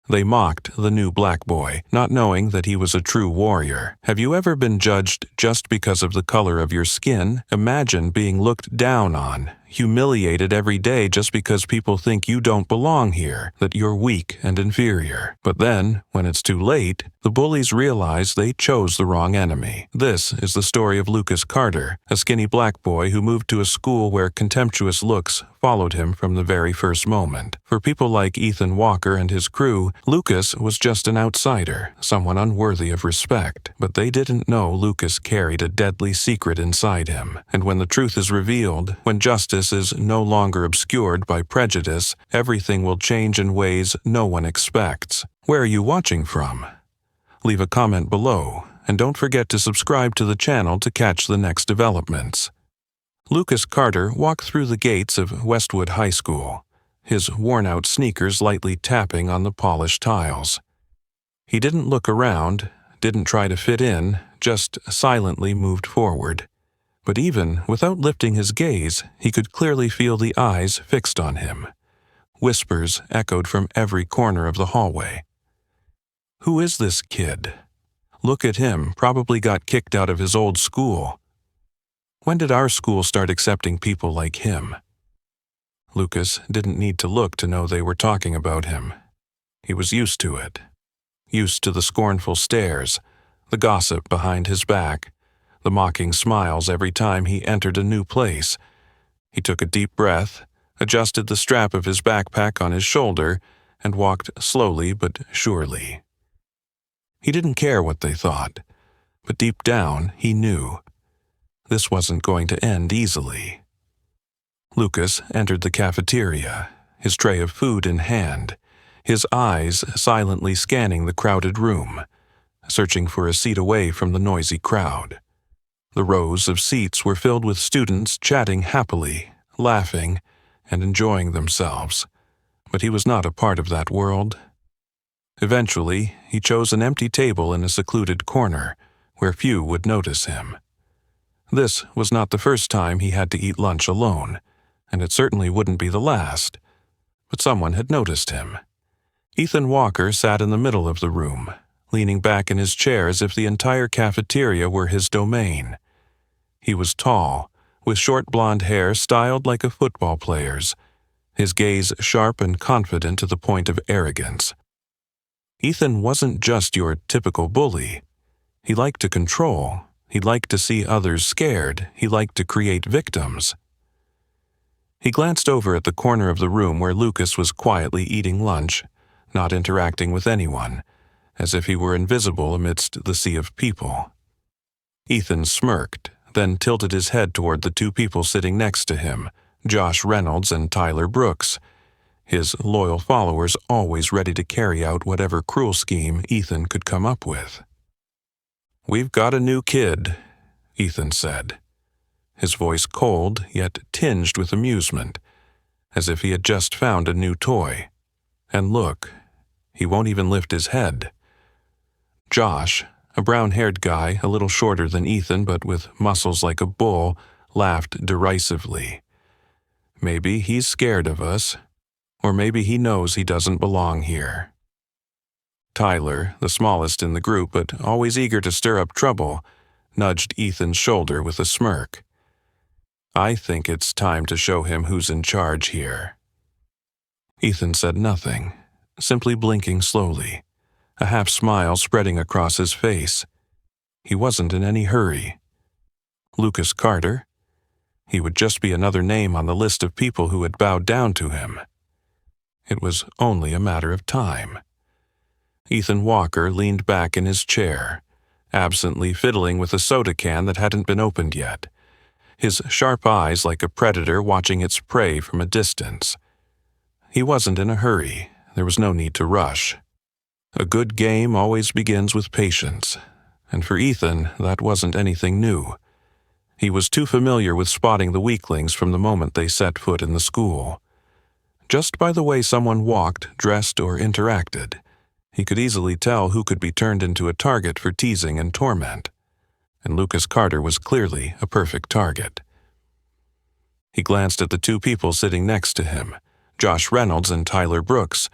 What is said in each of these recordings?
They mocked the new black boy, not knowing that he was a true warrior. Have you ever been judged just because of the color of your skin? Imagine being looked down on, humiliated every day just because people think you don't belong here, that you're weak and inferior. But then, when it's too late, the bullies realize they chose the wrong enemy. This is the story of Lucas Carter, a skinny black boy who moved to a school where contemptuous looks followed him from the very first moment. For people like Ethan Walker and his crew, Lucas was just an outsider, someone unworthy of respect. But they didn't know Lucas carried a deadly secret inside him. And when the truth is revealed, when justice is no longer obscured by prejudice, everything will change in ways no one expects. Where are you watching from? Leave a comment below, and don't forget to subscribe to the channel to catch the next developments. Lucas Carter walked through the gates of Westwood High School, his worn-out sneakers lightly tapping on the polished tiles. He didn't look around, didn't try to fit in, just silently moved forward. But even without lifting his gaze, he could clearly feel the eyes fixed on him. Whispers echoed from every corner of the hallway. Who is this kid? Look at him, probably got kicked out of his old school. When did our school start accepting people like him? Lucas didn't need to look to know they were talking about him. He was used to it. Used to the scornful stares, the gossip behind his back, the mocking smiles every time he entered a new place. He took a deep breath, adjusted the strap of his backpack on his shoulder, and walked slowly but surely. He didn't care what they thought, but deep down he knew. This wasn't going to end easily. Lucas entered the cafeteria, his tray of food in hand, his eyes silently scanning the crowded room, searching for a seat away from the noisy crowd. The rows of seats were filled with students chatting happily, laughing, and enjoying themselves, but he was not a part of that world. Eventually, he chose an empty table in a secluded corner, where few would notice him. This was not the first time he had to eat lunch alone, and it certainly wouldn't be the last. But someone had noticed him. Ethan Walker sat in the middle of the room, leaning back in his chair as if the entire cafeteria were his domain. He was tall, with short blonde hair styled like a football player's, his gaze sharp and confident to the point of arrogance. Ethan wasn't just your typical bully. He liked to control. He liked to see others scared. He liked to create victims. He glanced over at the corner of the room where Lucas was quietly eating lunch, not interacting with anyone, as if he were invisible amidst the sea of people. Ethan smirked, then tilted his head toward the two people sitting next to him, Josh Reynolds and Tyler Brooks, his loyal followers always ready to carry out whatever cruel scheme Ethan could come up with. "We've got a new kid," Ethan said, his voice cold yet tinged with amusement, as if he had just found a new toy. And look, he won't even lift his head. Josh, a brown-haired guy a little shorter than Ethan but with muscles like a bull, laughed derisively. Maybe he's scared of us, or maybe he knows he doesn't belong here. Tyler, the smallest in the group but always eager to stir up trouble, nudged Ethan's shoulder with a smirk. "I think it's time to show him who's in charge here." Ethan said nothing, simply blinking slowly, a half-smile spreading across his face. He wasn't in any hurry. Lucas Carter? He would just be another name on the list of people who had bowed down to him. It was only a matter of time. Ethan Walker leaned back in his chair, absently fiddling with a soda can that hadn't been opened yet, his sharp eyes like a predator watching its prey from a distance. He wasn't in a hurry. There was no need to rush. A good game always begins with patience, and for Ethan, that wasn't anything new. He was too familiar with spotting the weaklings from the moment they set foot in the school. Just by the way someone walked, dressed, or interacted, he could easily tell who could be turned into a target for teasing and torment. And Lucas Carter was clearly a perfect target. He glanced at the two people sitting next to him, Josh Reynolds and Tyler Brooks.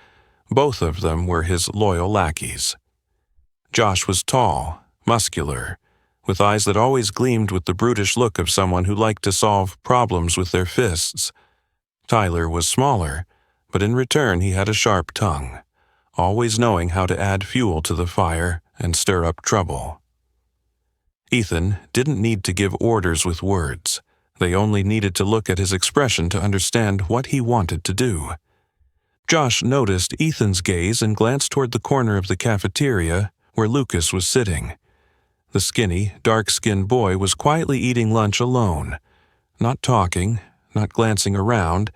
Both of them were his loyal lackeys. Josh was tall, muscular, with eyes that always gleamed with the brutish look of someone who liked to solve problems with their fists. Tyler was smaller, but in return he had a sharp tongue, always knowing how to add fuel to the fire and stir up trouble. Ethan didn't need to give orders with words. They only needed to look at his expression to understand what he wanted to do. Josh noticed Ethan's gaze and glanced toward the corner of the cafeteria where Lucas was sitting. The skinny, dark-skinned boy was quietly eating lunch alone, not talking, not glancing around,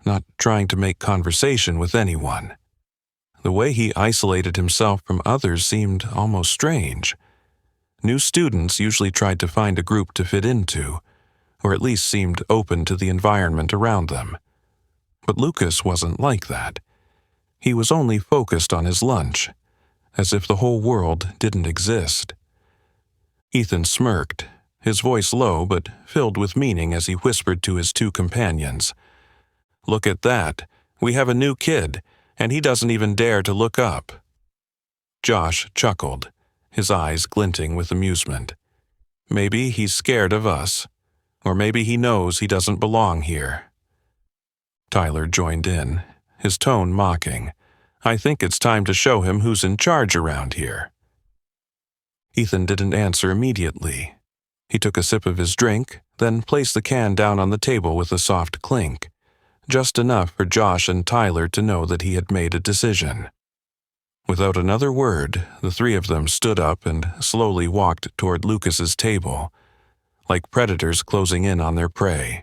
not trying to make conversation with anyone. The way he isolated himself from others seemed almost strange. New students usually tried to find a group to fit into, or at least seemed open to the environment around them. But Lucas wasn't like that. He was only focused on his lunch, as if the whole world didn't exist. Ethan smirked, his voice low but filled with meaning as he whispered to his two companions, "Look at that. We have a new kid, and he doesn't even dare to look up." Josh chuckled, his eyes glinting with amusement. Maybe he's scared of us, or maybe he knows he doesn't belong here. Tyler joined in, his tone mocking. "I think it's time to show him who's in charge around here." Ethan didn't answer immediately. He took a sip of his drink, then placed the can down on the table with a soft clink, just enough for Josh and Tyler to know that he had made a decision. Without another word, the three of them stood up and slowly walked toward Lucas's table, like predators closing in on their prey.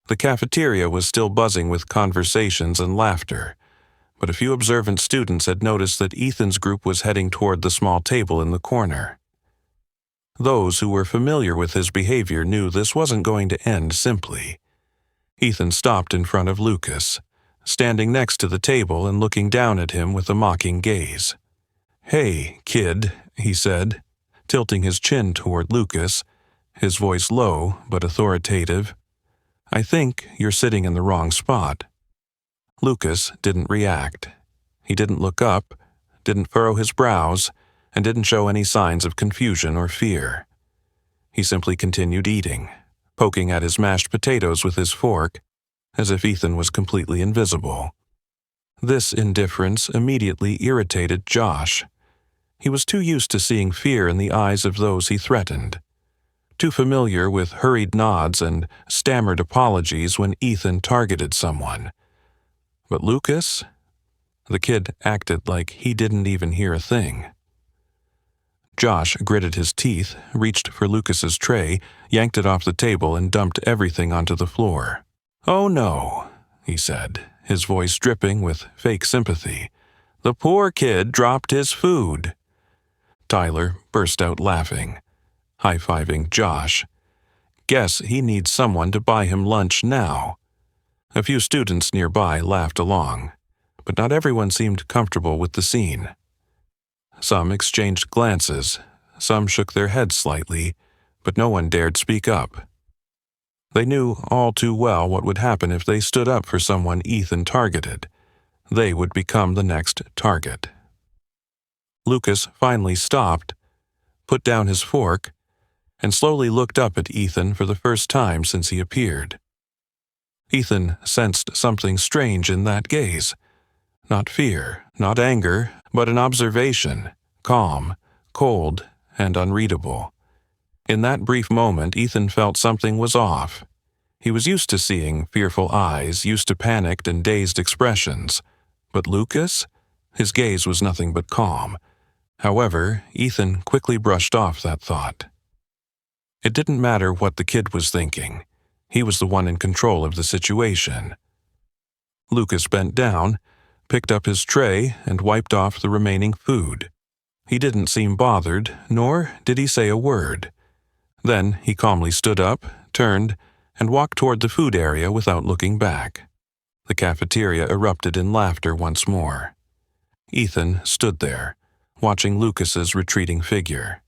The cafeteria was still buzzing with conversations and laughter, but a few observant students had noticed that Ethan's group was heading toward the small table in the corner. Those who were familiar with his behavior knew this wasn't going to end simply. Ethan stopped in front of Lucas, standing next to the table and looking down at him with a mocking gaze. "Hey, kid," he said, tilting his chin toward Lucas, his voice low but authoritative. "I think you're sitting in the wrong spot." Lucas didn't react. He didn't look up, didn't furrow his brows, and didn't show any signs of confusion or fear. He simply continued eating, poking at his mashed potatoes with his fork, as if Ethan was completely invisible. This indifference immediately irritated Josh. He was too used to seeing fear in the eyes of those he threatened, too familiar with hurried nods and stammered apologies when Ethan targeted someone. But Lucas? The kid acted like he didn't even hear a thing. Josh gritted his teeth, reached for Lucas's tray, yanked it off the table, and dumped everything onto the floor. "Oh no," he said, his voice dripping with fake sympathy. "The poor kid dropped his food." Tyler burst out laughing, high-fiving Josh. "Guess he needs someone to buy him lunch now." A few students nearby laughed along, but not everyone seemed comfortable with the scene. Some exchanged glances, some shook their heads slightly, but no one dared speak up. They knew all too well what would happen if they stood up for someone Ethan targeted. They would become the next target. Lucas finally stopped, put down his fork, and slowly looked up at Ethan for the first time since he appeared. Ethan sensed something strange in that gaze. Not fear, not anger, but an observation, calm, cold, and unreadable. In that brief moment, Ethan felt something was off. He was used to seeing fearful eyes, used to panicked and dazed expressions. But Lucas? His gaze was nothing but calm. However, Ethan quickly brushed off that thought. It didn't matter what the kid was thinking. He was the one in control of the situation. Lucas bent down, picked up his tray, and wiped off the remaining food. He didn't seem bothered, nor did he say a word. Then he calmly stood up, turned, and walked toward the food area without looking back. The cafeteria erupted in laughter once more. Ethan stood there, watching Lucas's retreating figure.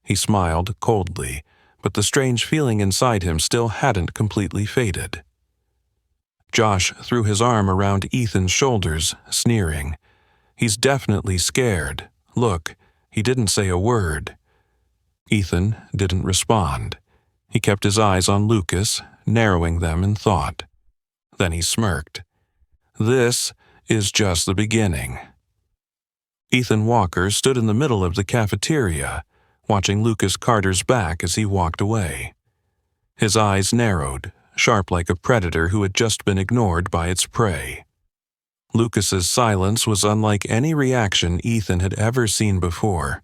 He smiled coldly, but the strange feeling inside him still hadn't completely faded. Josh threw his arm around Ethan's shoulders, sneering. "He's definitely scared. Look, he didn't say a word." Ethan didn't respond. He kept his eyes on Lucas, narrowing them in thought. Then he smirked. "This is just the beginning." Ethan Walker stood in the middle of the cafeteria, watching Lucas Carter's back as he walked away. His eyes narrowed, sharp like a predator who had just been ignored by its prey. Lucas's silence was unlike any reaction Ethan had ever seen before.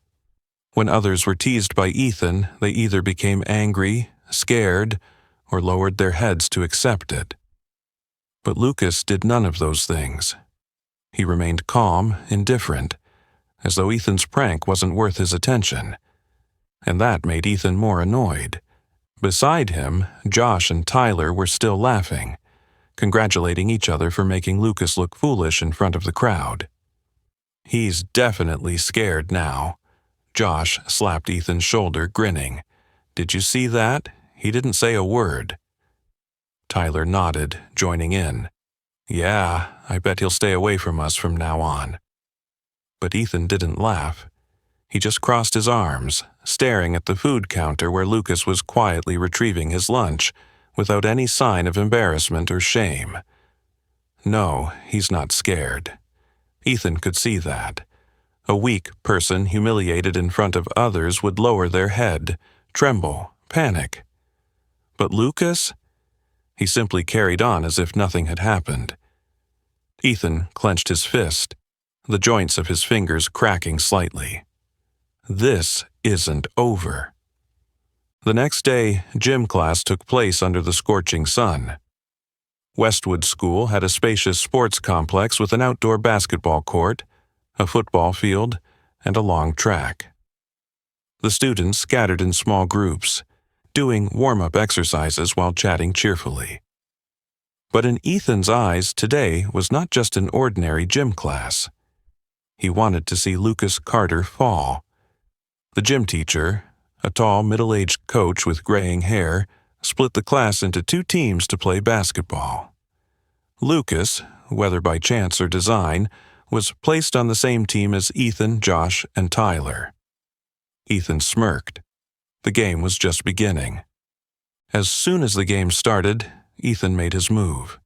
When others were teased by Ethan, they either became angry, scared, or lowered their heads to accept it. But Lucas did none of those things. He remained calm, indifferent, as though Ethan's prank wasn't worth his attention. And that made Ethan more annoyed. Beside him, Josh and Tyler were still laughing, congratulating each other for making Lucas look foolish in front of the crowd. "He's definitely scared now." Josh slapped Ethan's shoulder, grinning. "Did you see that? He didn't say a word." Tyler nodded, joining in. "Yeah, I bet he'll stay away from us from now on." But Ethan didn't laugh. He just crossed his arms, staring at the food counter where Lucas was quietly retrieving his lunch, without any sign of embarrassment or shame. No, he's not scared. Ethan could see that. A weak person humiliated in front of others would lower their head, tremble, panic. But Lucas? He simply carried on as if nothing had happened. Ethan clenched his fist, the joints of his fingers cracking slightly. This isn't over. The next day, gym class took place under the scorching sun. Westwood School had a spacious sports complex with an outdoor basketball court, a football field, and a long track. The students scattered in small groups, doing warm-up exercises while chatting cheerfully. But in Ethan's eyes, today was not just an ordinary gym class. He wanted to see Lucas Carter fall. The gym teacher, a tall, middle-aged coach with graying hair, split the class into two teams to play basketball. Lucas, whether by chance or design, was placed on the same team as Ethan, Josh, and Tyler. Ethan smirked. The game was just beginning. As soon as the game started, Ethan made his move.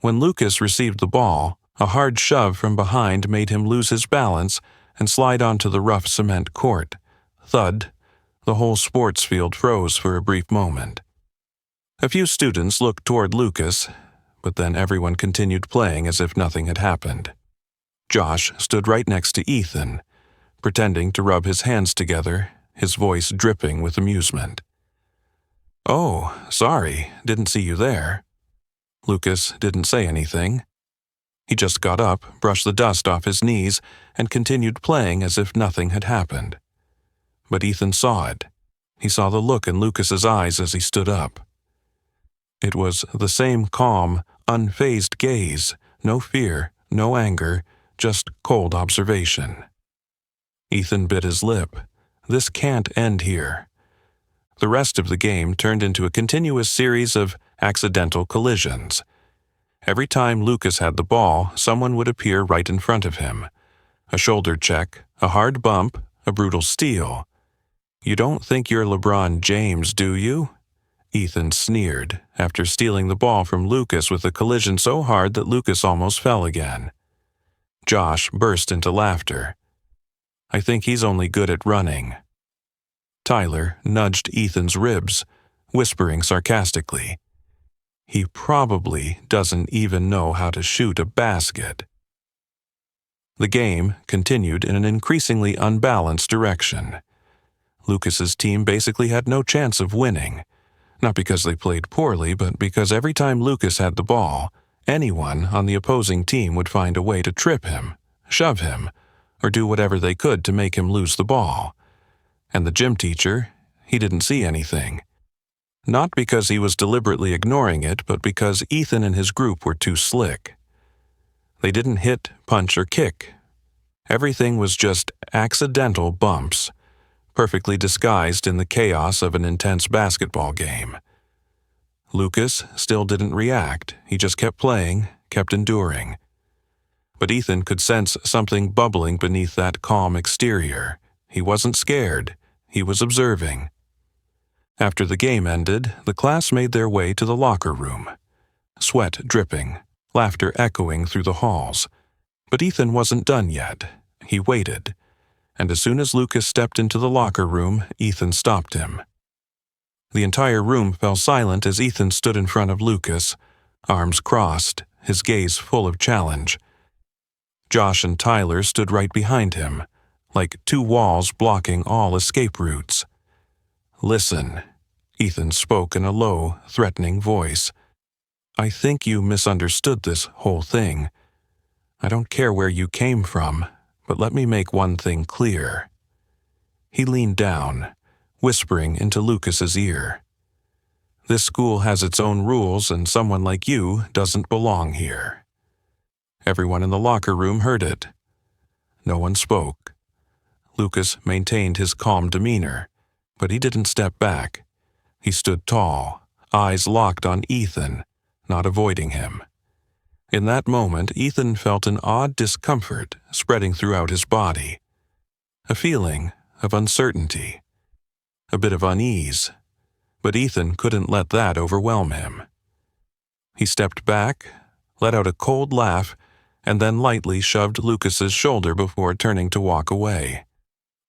When Lucas received the ball, a hard shove from behind made him lose his balance and slide onto the rough cement court. Thud. The whole sports field froze for a brief moment. A few students looked toward Lucas, but then everyone continued playing as if nothing had happened. Josh stood right next to Ethan, pretending to rub his hands together, his voice dripping with amusement. "Oh, sorry, didn't see you there." Lucas didn't say anything. He just got up, brushed the dust off his knees, and continued playing as if nothing had happened. But Ethan saw it. He saw the look in Lucas's eyes as he stood up. It was the same calm, unfazed gaze, no fear, no anger, just cold observation. Ethan bit his lip. This can't end here. The rest of the game turned into a continuous series of accidental collisions. Every time Lucas had the ball, someone would appear right in front of him. A shoulder check, a hard bump, a brutal steal. "You don't think you're LeBron James, do you?" Ethan sneered, after stealing the ball from Lucas with a collision so hard that Lucas almost fell again. Josh burst into laughter. "I think he's only good at running." Tyler nudged Ethan's ribs, whispering sarcastically, "He probably doesn't even know how to shoot a basket." The game continued in an increasingly unbalanced direction. Lucas's team basically had no chance of winning, not because they played poorly, but because every time Lucas had the ball, anyone on the opposing team would find a way to trip him, shove him, or do whatever they could to make him lose the ball. And the gym teacher, he didn't see anything. Not because he was deliberately ignoring it, but because Ethan and his group were too slick. They didn't hit, punch, or kick. Everything was just accidental bumps, perfectly disguised in the chaos of an intense basketball game. Lucas still didn't react. He just kept playing, kept enduring. But Ethan could sense something bubbling beneath that calm exterior. He wasn't scared. He was observing. After the game ended, the class made their way to the locker room. Sweat dripping, laughter echoing through the halls. But Ethan wasn't done yet. He waited. And as soon as Lucas stepped into the locker room, Ethan stopped him. The entire room fell silent as Ethan stood in front of Lucas, arms crossed, his gaze full of challenge. Josh and Tyler stood right behind him, like two walls blocking all escape routes. "Listen," Ethan spoke in a low, threatening voice. "I think you misunderstood this whole thing. I don't care where you came from, but let me make one thing clear." He leaned down, whispering into Lucas's ear. "This school has its own rules, and someone like you doesn't belong here." Everyone in the locker room heard it. No one spoke. Lucas maintained his calm demeanor, but he didn't step back. He stood tall, eyes locked on Ethan, not avoiding him. In that moment, Ethan felt an odd discomfort spreading throughout his body. A feeling of uncertainty. A bit of unease. But Ethan couldn't let that overwhelm him. He stepped back, let out a cold laugh, and then lightly shoved Lucas's shoulder before turning to walk away.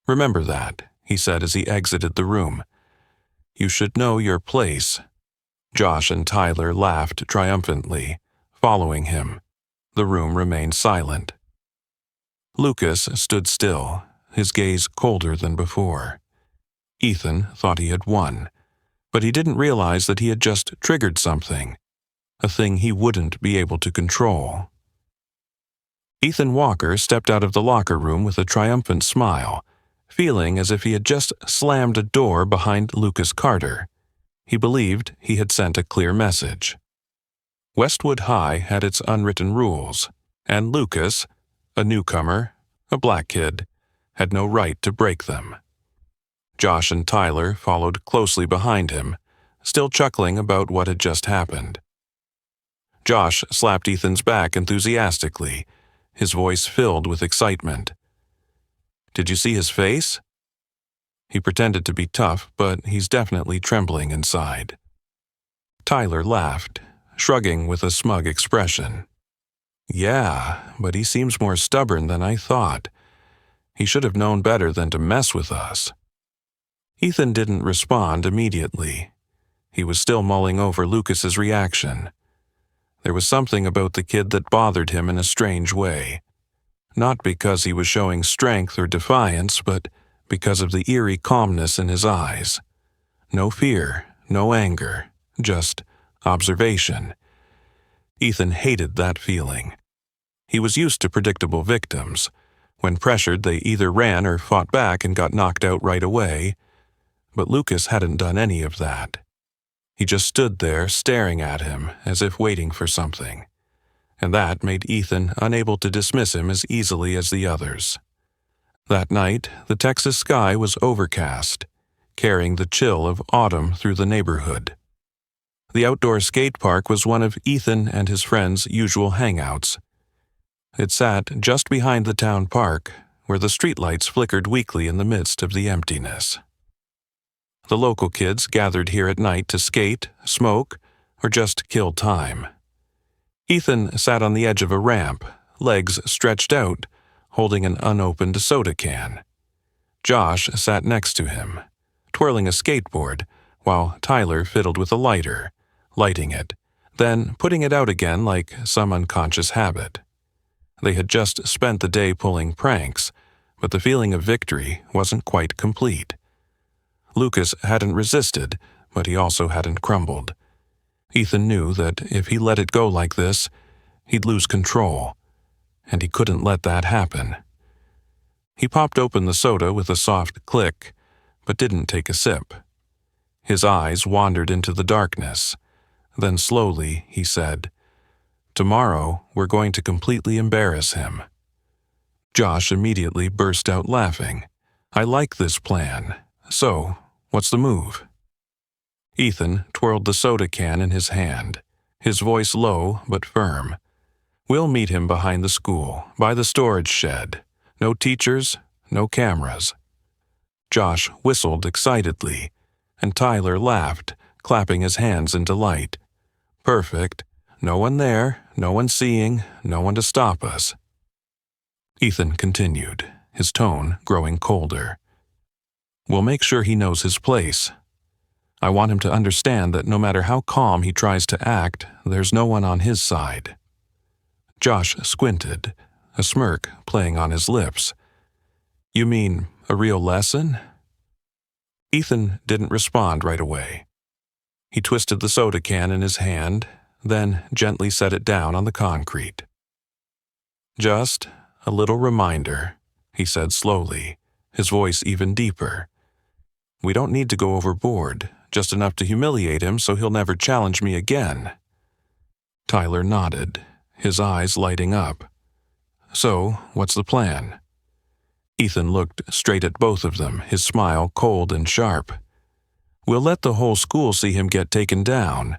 "Remember that," he said as he exited the room. "You should know your place." Josh and Tyler laughed triumphantly, following him. The room remained silent. Lucas stood still, his gaze colder than before. Ethan thought he had won, but he didn't realize that he had just triggered something, a thing he wouldn't be able to control. Ethan Walker stepped out of the locker room with a triumphant smile, feeling as if he had just slammed a door behind Lucas Carter. He believed he had sent a clear message. Westwood High had its unwritten rules, and Lucas, a newcomer, a black kid, had no right to break them. Josh and Tyler followed closely behind him, still chuckling about what had just happened. Josh slapped Ethan's back enthusiastically, his voice filled with excitement. "Did you see his face?" He pretended to be tough, but he's definitely trembling inside. Tyler laughed, shrugging with a smug expression. "Yeah, but he seems more stubborn than I thought. He should have known better than to mess with us." Ethan didn't respond immediately. He was still mulling over Lucas's reaction. There was something about the kid that bothered him in a strange way. Not because he was showing strength or defiance, but because of the eerie calmness in his eyes. No fear, no anger, just observation. Ethan hated that feeling. He was used to predictable victims. When pressured, they either ran or fought back and got knocked out right away. But Lucas hadn't done any of that. He just stood there staring at him as if waiting for something. And that made Ethan unable to dismiss him as easily as the others. That night, the Texas sky was overcast, carrying the chill of autumn through the neighborhood. The outdoor skate park was one of Ethan and his friends' usual hangouts. It sat just behind the town park, where the streetlights flickered weakly in the midst of the emptiness. The local kids gathered here at night to skate, smoke, or just kill time. Ethan sat on the edge of a ramp, legs stretched out, holding an unopened soda can. Josh sat next to him, twirling a skateboard, while Tyler fiddled with a lighter, lighting it, then putting it out again like some unconscious habit. They had just spent the day pulling pranks, but the feeling of victory wasn't quite complete. Lucas hadn't resisted, but he also hadn't crumbled. Ethan knew that if he let it go like this, he'd lose control, and he couldn't let that happen. He popped open the soda with a soft click, but didn't take a sip. His eyes wandered into the darkness. Then slowly he said, "Tomorrow we're going to completely embarrass him." Josh immediately burst out laughing. "I like this plan. So, what's the move?" Ethan twirled the soda can in his hand, his voice low but firm. "We'll meet him behind the school, by the storage shed. No teachers, no cameras." Josh whistled excitedly, and Tyler laughed, clapping his hands in delight. "Perfect. No one there, no one seeing, no one to stop us." Ethan continued, his tone growing colder. "We'll make sure he knows his place. I want him to understand that no matter how calm he tries to act, there's no one on his side." Josh squinted, a smirk playing on his lips. "You mean a real lesson?" Ethan didn't respond right away. He twisted the soda can in his hand, then gently set it down on the concrete. "Just a little reminder," he said slowly, his voice even deeper. "We don't need to go overboard, just enough to humiliate him so he'll never challenge me again." Tyler nodded, his eyes lighting up. "So, what's the plan?" Ethan looked straight at both of them, his smile cold and sharp. "We'll let the whole school see him get taken down.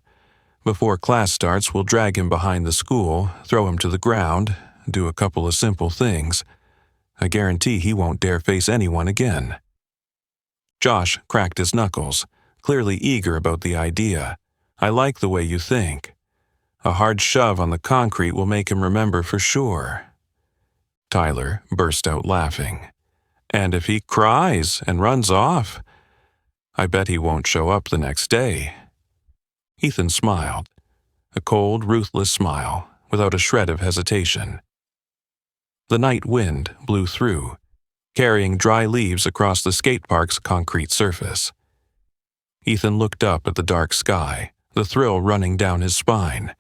Before class starts, we'll drag him behind the school, throw him to the ground, do a couple of simple things. I guarantee he won't dare face anyone again." Josh cracked his knuckles, clearly eager about the idea. "I like the way you think. A hard shove on the concrete will make him remember for sure." Tyler burst out laughing. "And if he cries and runs off, I bet he won't show up the next day." Ethan smiled, a cold, ruthless smile, without a shred of hesitation. The night wind blew through, carrying dry leaves across the skate park's concrete surface. Ethan looked up at the dark sky, the thrill running down his spine.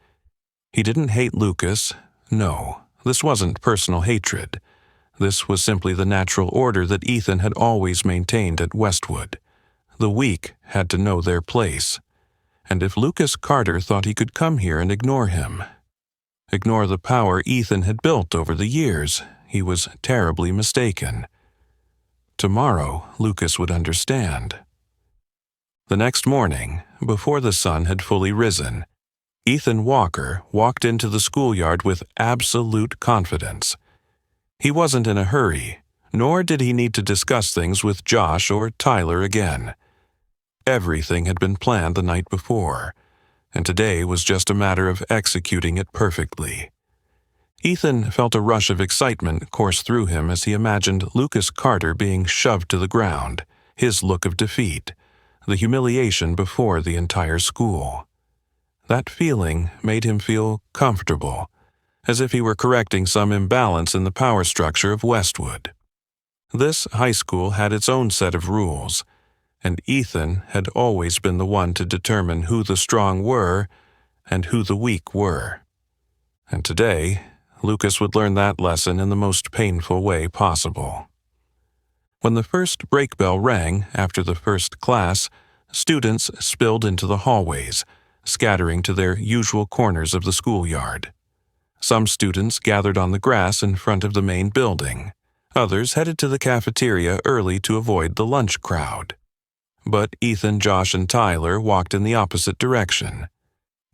He didn't hate Lucas. No, this wasn't personal hatred. This was simply the natural order that Ethan had always maintained at Westwood. The weak had to know their place. And if Lucas Carter thought he could come here and ignore him, ignore the power Ethan had built over the years, he was terribly mistaken. Tomorrow, Lucas would understand. The next morning, before the sun had fully risen, Ethan Walker walked into the schoolyard with absolute confidence. He wasn't in a hurry, nor did he need to discuss things with Josh or Tyler again. Everything had been planned the night before, and today was just a matter of executing it perfectly. Ethan felt a rush of excitement course through him as he imagined Lucas Carter being shoved to the ground, his look of defeat, the humiliation before the entire school. That feeling made him feel comfortable, as if he were correcting some imbalance in the power structure of Westwood. This high school had its own set of rules, and Ethan had always been the one to determine who the strong were and who the weak were. And today, Lucas would learn that lesson in the most painful way possible. When the first break bell rang after the first class, students spilled into the hallways, scattering to their usual corners of the schoolyard. Some students gathered on the grass in front of the main building. Others headed to the cafeteria early to avoid the lunch crowd. But Ethan, Josh, and Tyler walked in the opposite direction,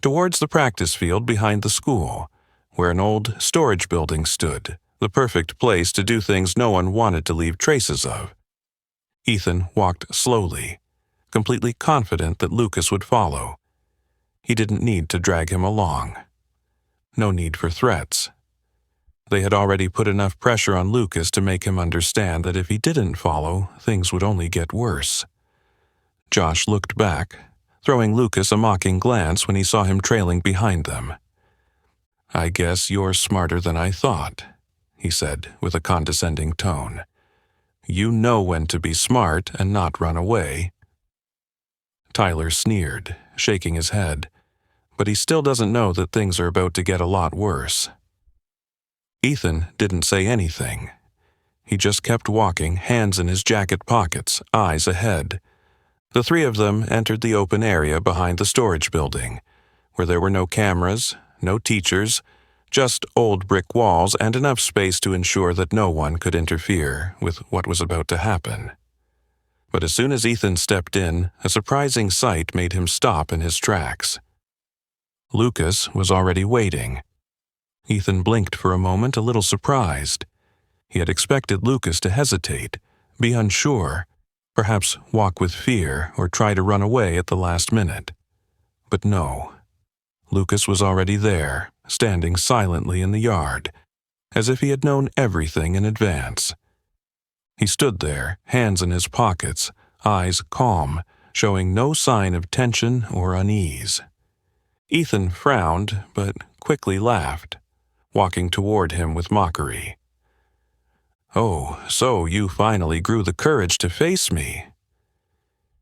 towards the practice field behind the school, where an old storage building stood, the perfect place to do things no one wanted to leave traces of. Ethan walked slowly, completely confident that Lucas would follow. He didn't need to drag him along. No need for threats. They had already put enough pressure on Lucas to make him understand that if he didn't follow, things would only get worse. Josh looked back, throwing Lucas a mocking glance when he saw him trailing behind them. "I guess you're smarter than I thought," he said with a condescending tone. "You know when to be smart and not run away." Tyler sneered, shaking his head, but he still doesn't know that things are about to get a lot worse. Ethan didn't say anything. He just kept walking, hands in his jacket pockets, eyes ahead. The three of them entered the open area behind the storage building, where there were no cameras, no teachers, just old brick walls and enough space to ensure that no one could interfere with what was about to happen. But as soon as Ethan stepped in, a surprising sight made him stop in his tracks. Lucas was already waiting. Ethan blinked for a moment, a little surprised. He had expected Lucas to hesitate, be unsure, perhaps walk with fear or try to run away at the last minute. But no. Lucas was already there, standing silently in the yard, as if he had known everything in advance. He stood there, hands in his pockets, eyes calm, showing no sign of tension or unease. Ethan frowned, but quickly laughed, walking toward him with mockery. "Oh, so you finally grew the courage to face me."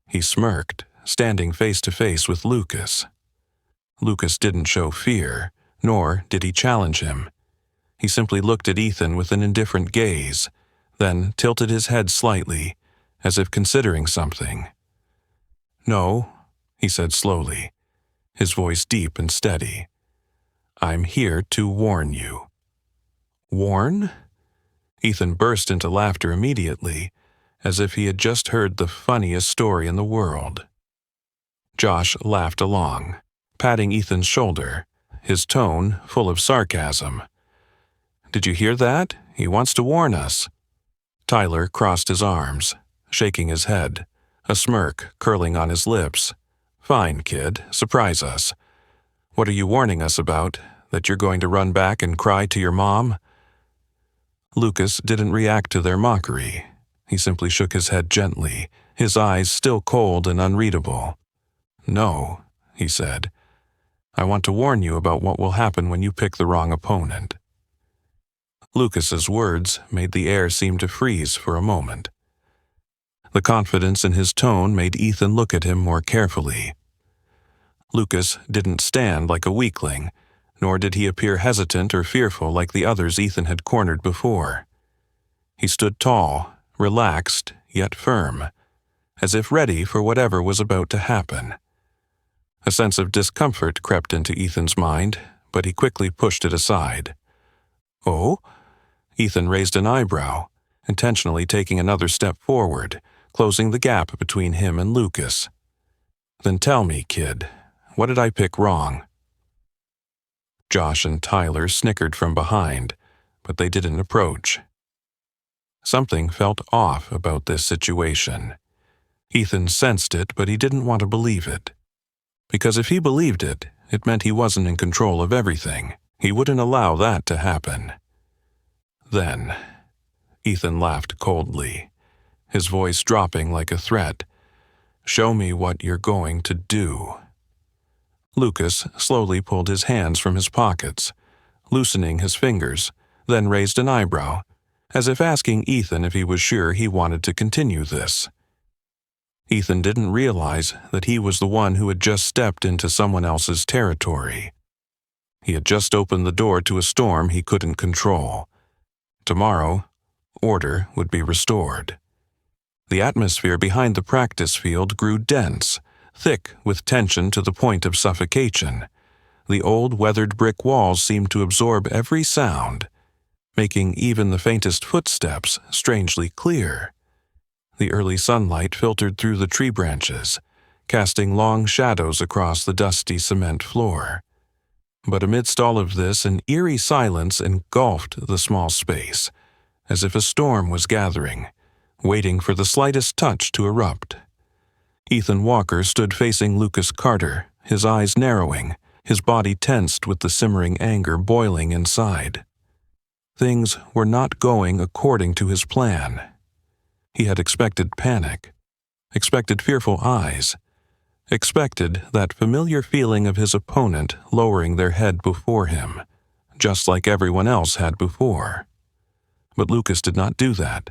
He smirked, standing face to face with Lucas. Lucas didn't show fear, nor did he challenge him. He simply looked at Ethan with an indifferent gaze, then tilted his head slightly, as if considering something. "No," he said slowly, his voice deep and steady. "I'm here to warn you." "Warn?" Ethan burst into laughter immediately, as if he had just heard the funniest story in the world. Josh laughed along, patting Ethan's shoulder, his tone full of sarcasm. "Did you hear that? He wants to warn us." Tyler crossed his arms, shaking his head, a smirk curling on his lips. "Fine, kid, surprise us. What are you warning us about? That you're going to run back and cry to your mom?" Lucas didn't react to their mockery. He simply shook his head gently, his eyes still cold and unreadable. "No," he said. "I want to warn you about what will happen when you pick the wrong opponent." Lucas's words made the air seem to freeze for a moment. The confidence in his tone made Ethan look at him more carefully. Lucas didn't stand like a weakling, nor did he appear hesitant or fearful like the others Ethan had cornered before. He stood tall, relaxed, yet firm, as if ready for whatever was about to happen. A sense of discomfort crept into Ethan's mind, but he quickly pushed it aside. "Oh?" Ethan raised an eyebrow, intentionally taking another step forward, closing the gap between him and Lucas. "Then tell me, kid, what did I pick wrong?" Josh and Tyler snickered from behind, but they didn't approach. Something felt off about this situation. Ethan sensed it, but he didn't want to believe it. Because if he believed it, it meant he wasn't in control of everything. He wouldn't allow that to happen. Then, Ethan laughed coldly, his voice dropping like a threat. "Show me what you're going to do." Lucas slowly pulled his hands from his pockets, loosening his fingers, then raised an eyebrow, as if asking Ethan if he was sure he wanted to continue this. Ethan didn't realize that he was the one who had just stepped into someone else's territory. He had just opened the door to a storm he couldn't control. Tomorrow, order would be restored. The atmosphere behind the practice field grew dense, thick with tension to the point of suffocation. The old weathered brick walls seemed to absorb every sound, making even the faintest footsteps strangely clear. The early sunlight filtered through the tree branches, casting long shadows across the dusty cement floor. But amidst all of this, an eerie silence engulfed the small space, as if a storm was gathering, waiting for the slightest touch to erupt. Ethan Walker stood facing Lucas Carter, his eyes narrowing, his body tensed with the simmering anger boiling inside. Things were not going according to his plan. He had expected panic, expected fearful eyes, expected that familiar feeling of his opponent lowering their head before him, just like everyone else had before. But Lucas did not do that.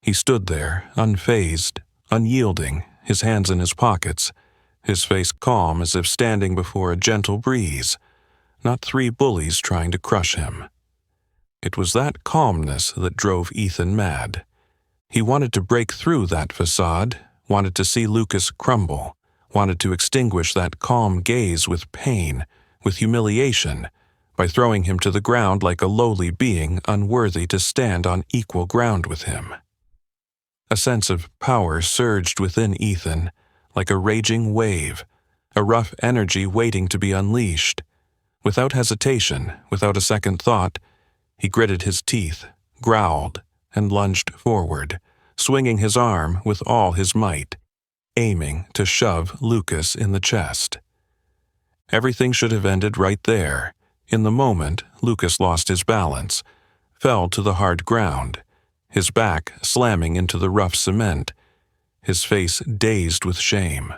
He stood there, unfazed, unyielding, his hands in his pockets, his face calm as if standing before a gentle breeze, not three bullies trying to crush him. It was that calmness that drove Ethan mad. He wanted to break through that facade, wanted to see Lucas crumble, wanted to extinguish that calm gaze with pain, with humiliation, by throwing him to the ground like a lowly being unworthy to stand on equal ground with him. A sense of power surged within Ethan, like a raging wave, a rough energy waiting to be unleashed. Without hesitation, without a second thought, he gritted his teeth, growled, and lunged forward, swinging his arm with all his might, aiming to shove Lucas in the chest. Everything should have ended right there. In the moment, Lucas lost his balance, fell to the hard ground, his back slamming into the rough cement, his face dazed with shame.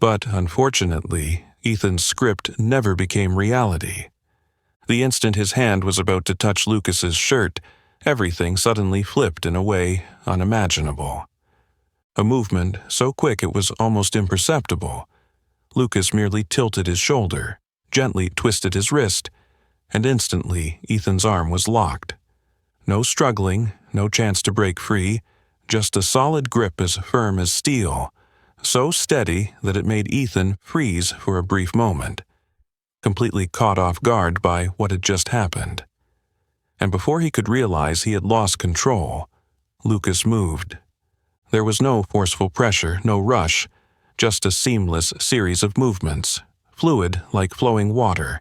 But, unfortunately, Ethan's script never became reality. The instant his hand was about to touch Lucas's shirt, everything suddenly flipped in a way unimaginable. A movement so quick it was almost imperceptible. Lucas merely tilted his shoulder, gently twisted his wrist, and instantly Ethan's arm was locked. No struggling, no chance to break free, just a solid grip as firm as steel, so steady that it made Ethan freeze for a brief moment, completely caught off guard by what had just happened. And before he could realize he had lost control, Lucas moved. There was no forceful pressure, no rush, just a seamless series of movements, fluid like flowing water,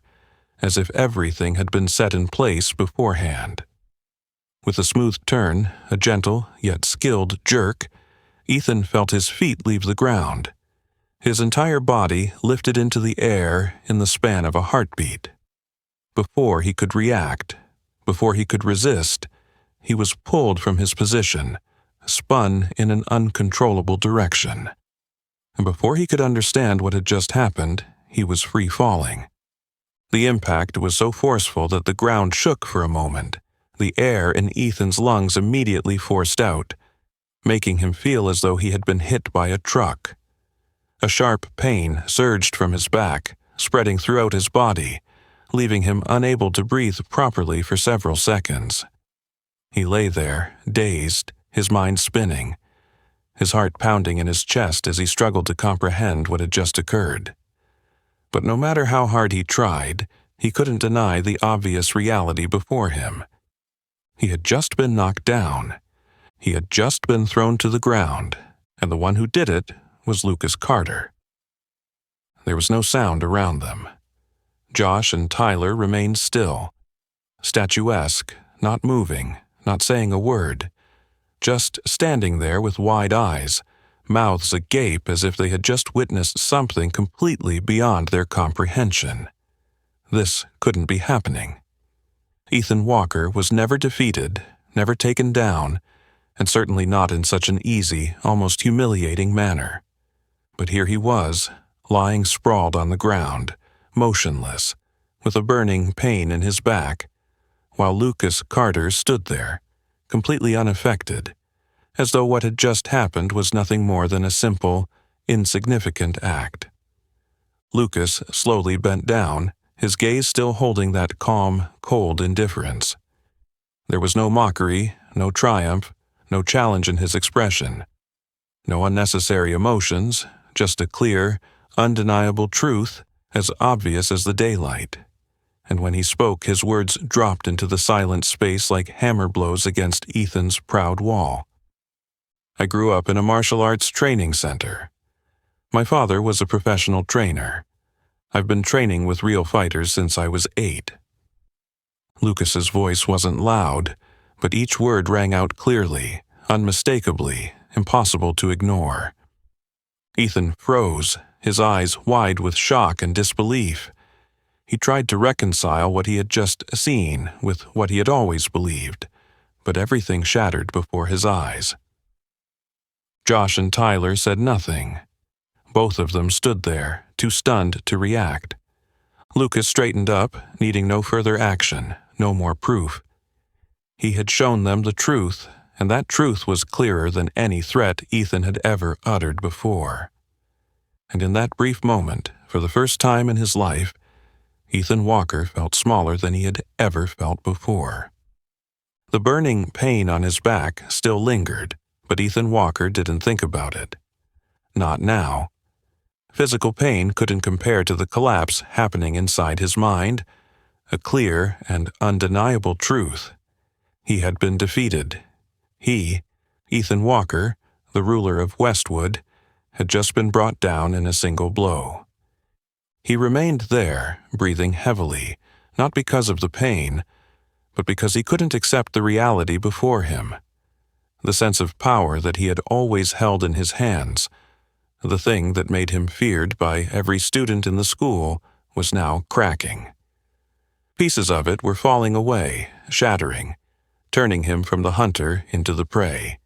as if everything had been set in place beforehand. With a smooth turn, a gentle yet skilled jerk, Ethan felt his feet leave the ground. His entire body lifted into the air in the span of a heartbeat. Before he could react, before he could resist, he was pulled from his position, spun in an uncontrollable direction. And before he could understand what had just happened, he was free falling. The impact was so forceful that the ground shook for a moment. The air in Ethan's lungs immediately forced out, making him feel as though he had been hit by a truck. A sharp pain surged from his back, spreading throughout his body, leaving him unable to breathe properly for several seconds. He lay there, dazed, his mind spinning, his heart pounding in his chest as he struggled to comprehend what had just occurred. But no matter how hard he tried, he couldn't deny the obvious reality before him. He had just been knocked down. He had just been thrown to the ground, and the one who did it was Lucas Carter. There was no sound around them. Josh and Tyler remained still, statuesque, not moving, not saying a word, just standing there with wide eyes, mouths agape as if they had just witnessed something completely beyond their comprehension. This couldn't be happening. Ethan Walker was never defeated, never taken down, and certainly not in such an easy, almost humiliating manner. But here he was, lying sprawled on the ground, motionless, with a burning pain in his back, while Lucas Carter stood there, completely unaffected, as though what had just happened was nothing more than a simple, insignificant act. Lucas slowly bent down, his gaze still holding that calm, cold indifference. There was no mockery, no triumph, no challenge in his expression, no unnecessary emotions, just a clear, undeniable truth as obvious as the daylight. And when he spoke, his words dropped into the silent space like hammer blows against Ethan's proud wall. I grew up in a martial arts training center. My father was a professional trainer. I've been training with real fighters since I was 8. Lucas's voice wasn't loud, but each word rang out clearly, unmistakably, impossible to ignore. Ethan froze, his eyes wide with shock and disbelief. He tried to reconcile what he had just seen with what he had always believed, but everything shattered before his eyes. Josh and Tyler said nothing. Both of them stood there, too stunned to react. Lucas straightened up, needing no further action, no more proof. He had shown them the truth, and that truth was clearer than any threat Ethan had ever uttered before. And in that brief moment, for the first time in his life, Ethan Walker felt smaller than he had ever felt before. The burning pain on his back still lingered, but Ethan Walker didn't think about it. Not now. Physical pain couldn't compare to the collapse happening inside his mind, a clear and undeniable truth. He had been defeated. He, Ethan Walker, the ruler of Westwood, had just been brought down in a single blow. He remained there, breathing heavily, not because of the pain, but because he couldn't accept the reality before him. The sense of power that he had always held in his hands, the thing that made him feared by every student in the school, was now cracking. Pieces of it were falling away, shattering, turning him from the hunter into the prey.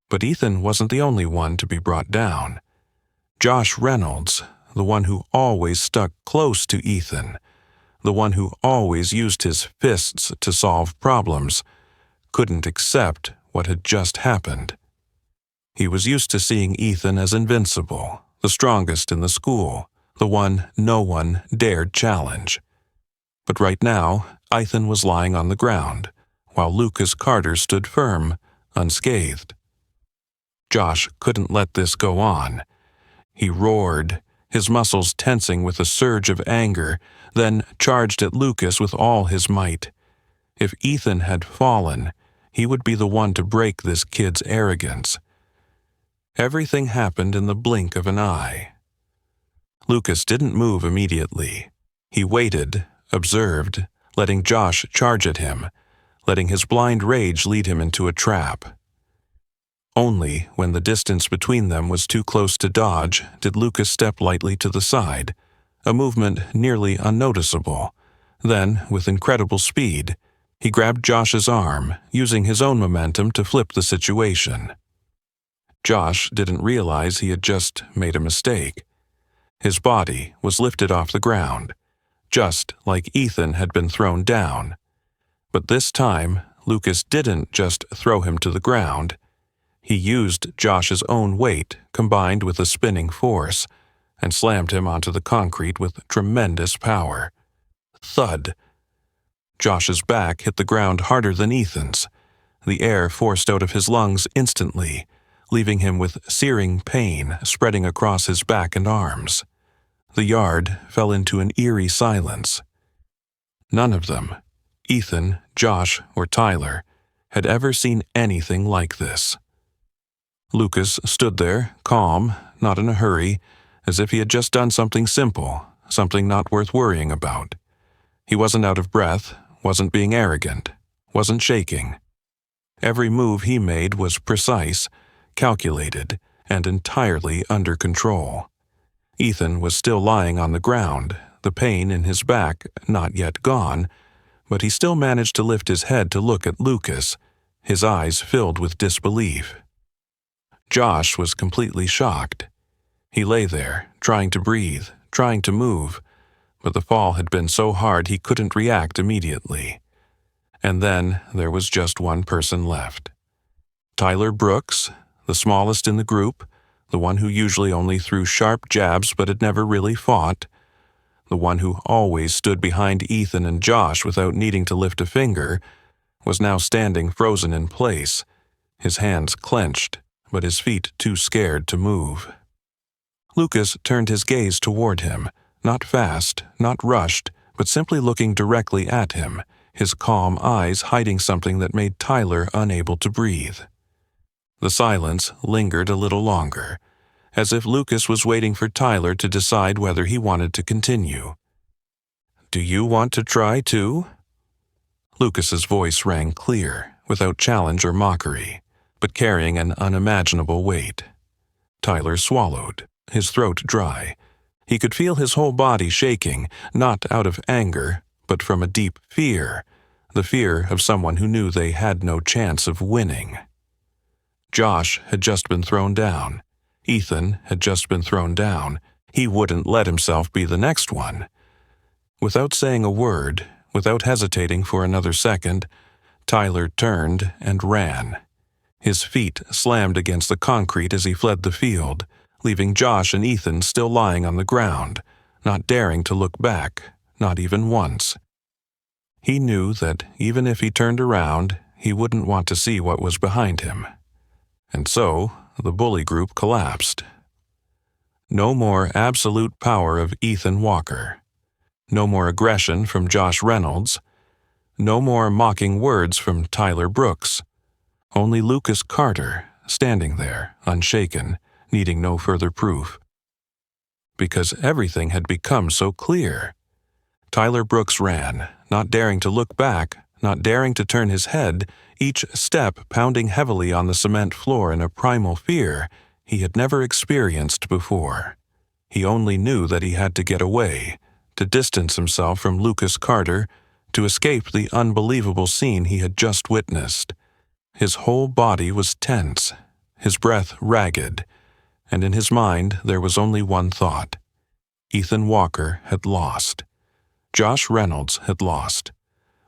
But Ethan wasn't the only one to be brought down. Josh Reynolds, the one who always stuck close to Ethan, the one who always used his fists to solve problems, couldn't accept what had just happened. He was used to seeing Ethan as invincible, the strongest in the school, the one no one dared challenge. But right now, Ethan was lying on the ground, while Lucas Carter stood firm, unscathed. Josh couldn't let this go on. He roared, his muscles tensing with a surge of anger, then charged at Lucas with all his might. If Ethan had fallen, he would be the one to break this kid's arrogance. Everything happened in the blink of an eye. Lucas didn't move immediately. He waited, observed, letting Josh charge at him, letting his blind rage lead him into a trap. Only when the distance between them was too close to dodge did Lucas step lightly to the side, a movement nearly unnoticeable. Then, with incredible speed, he grabbed Josh's arm, using his own momentum to flip the situation. Josh didn't realize he had just made a mistake. His body was lifted off the ground, just like Ethan had been thrown down. But this time, Lucas didn't just throw him to the ground. He used Josh's own weight, combined with a spinning force, and slammed him onto the concrete with tremendous power. Thud! Josh's back hit the ground harder than Ethan's. The air forced out of his lungs instantly, leaving him with searing pain spreading across his back and arms. The yard fell into an eerie silence. None of them, Ethan, Josh, or Tyler, had ever seen anything like this. Lucas stood there, calm, not in a hurry, as if he had just done something simple, something not worth worrying about. He wasn't out of breath, wasn't being arrogant, wasn't shaking. Every move he made was precise, calculated, and entirely under control. Ethan was still lying on the ground, the pain in his back not yet gone, but he still managed to lift his head to look at Lucas, his eyes filled with disbelief. Josh was completely shocked. He lay there, trying to breathe, trying to move, but the fall had been so hard he couldn't react immediately. And then there was just one person left. Tyler Brooks, the smallest in the group, the one who usually only threw sharp jabs but had never really fought, the one who always stood behind Ethan and Josh without needing to lift a finger, was now standing frozen in place, his hands clenched, but his feet too scared to move. Lucas turned his gaze toward him, not fast, not rushed, but simply looking directly at him, his calm eyes hiding something that made Tyler unable to breathe. The silence lingered a little longer, as if Lucas was waiting for Tyler to decide whether he wanted to continue. "Do you want to try too?" Lucas's voice rang clear, without challenge or mockery, but carrying an unimaginable weight. Tyler swallowed, his throat dry. He could feel his whole body shaking, not out of anger, but from a deep fear, the fear of someone who knew they had no chance of winning. Josh had just been thrown down. Ethan had just been thrown down. He wouldn't let himself be the next one. Without saying a word, without hesitating for another second, Tyler turned and ran. His feet slammed against the concrete as he fled the field, leaving Josh and Ethan still lying on the ground, not daring to look back, not even once. He knew that even if he turned around, he wouldn't want to see what was behind him. And so, the bully group collapsed. No more absolute power of Ethan Walker. No more aggression from Josh Reynolds. No more mocking words from Tyler Brooks. Only Lucas Carter, standing there, unshaken, needing no further proof. Because everything had become so clear. Tyler Brooks ran, not daring to look back, not daring to turn his head, each step pounding heavily on the cement floor in a primal fear he had never experienced before. He only knew that he had to get away, to distance himself from Lucas Carter, to escape the unbelievable scene he had just witnessed. His whole body was tense, his breath ragged, and in his mind there was only one thought. Ethan Walker had lost. Josh Reynolds had lost.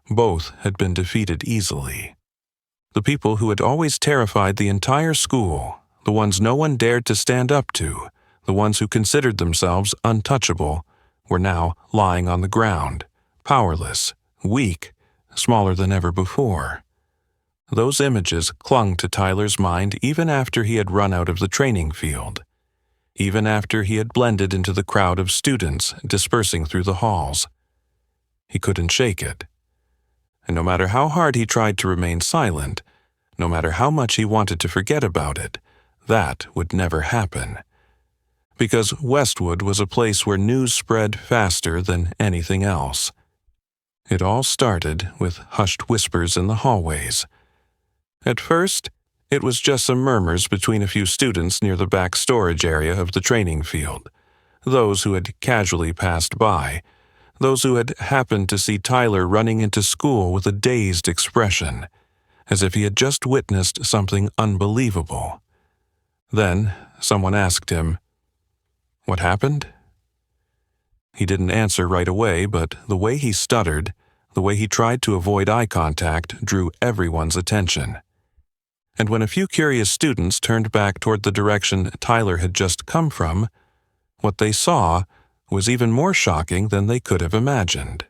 Both had been defeated easily. The people who had always terrified the entire school, the ones no one dared to stand up to, the ones who considered themselves untouchable, were now lying on the ground, powerless, weak, smaller than ever before. Those images clung to Tyler's mind even after he had run out of the training field, even after he had blended into the crowd of students dispersing through the halls. He couldn't shake it. And no matter how hard he tried to remain silent, no matter how much he wanted to forget about it, that would never happen. Because Westwood was a place where news spread faster than anything else. It all started with hushed whispers in the hallways. At first, it was just some murmurs between a few students near the back storage area of the training field, those who had casually passed by, those who had happened to see Tyler running into school with a dazed expression, as if he had just witnessed something unbelievable. Then someone asked him, "What happened?" He didn't answer right away, but the way he stuttered, the way he tried to avoid eye contact, drew everyone's attention. And when a few curious students turned back toward the direction Tyler had just come from, what they saw was even more shocking than they could have imagined.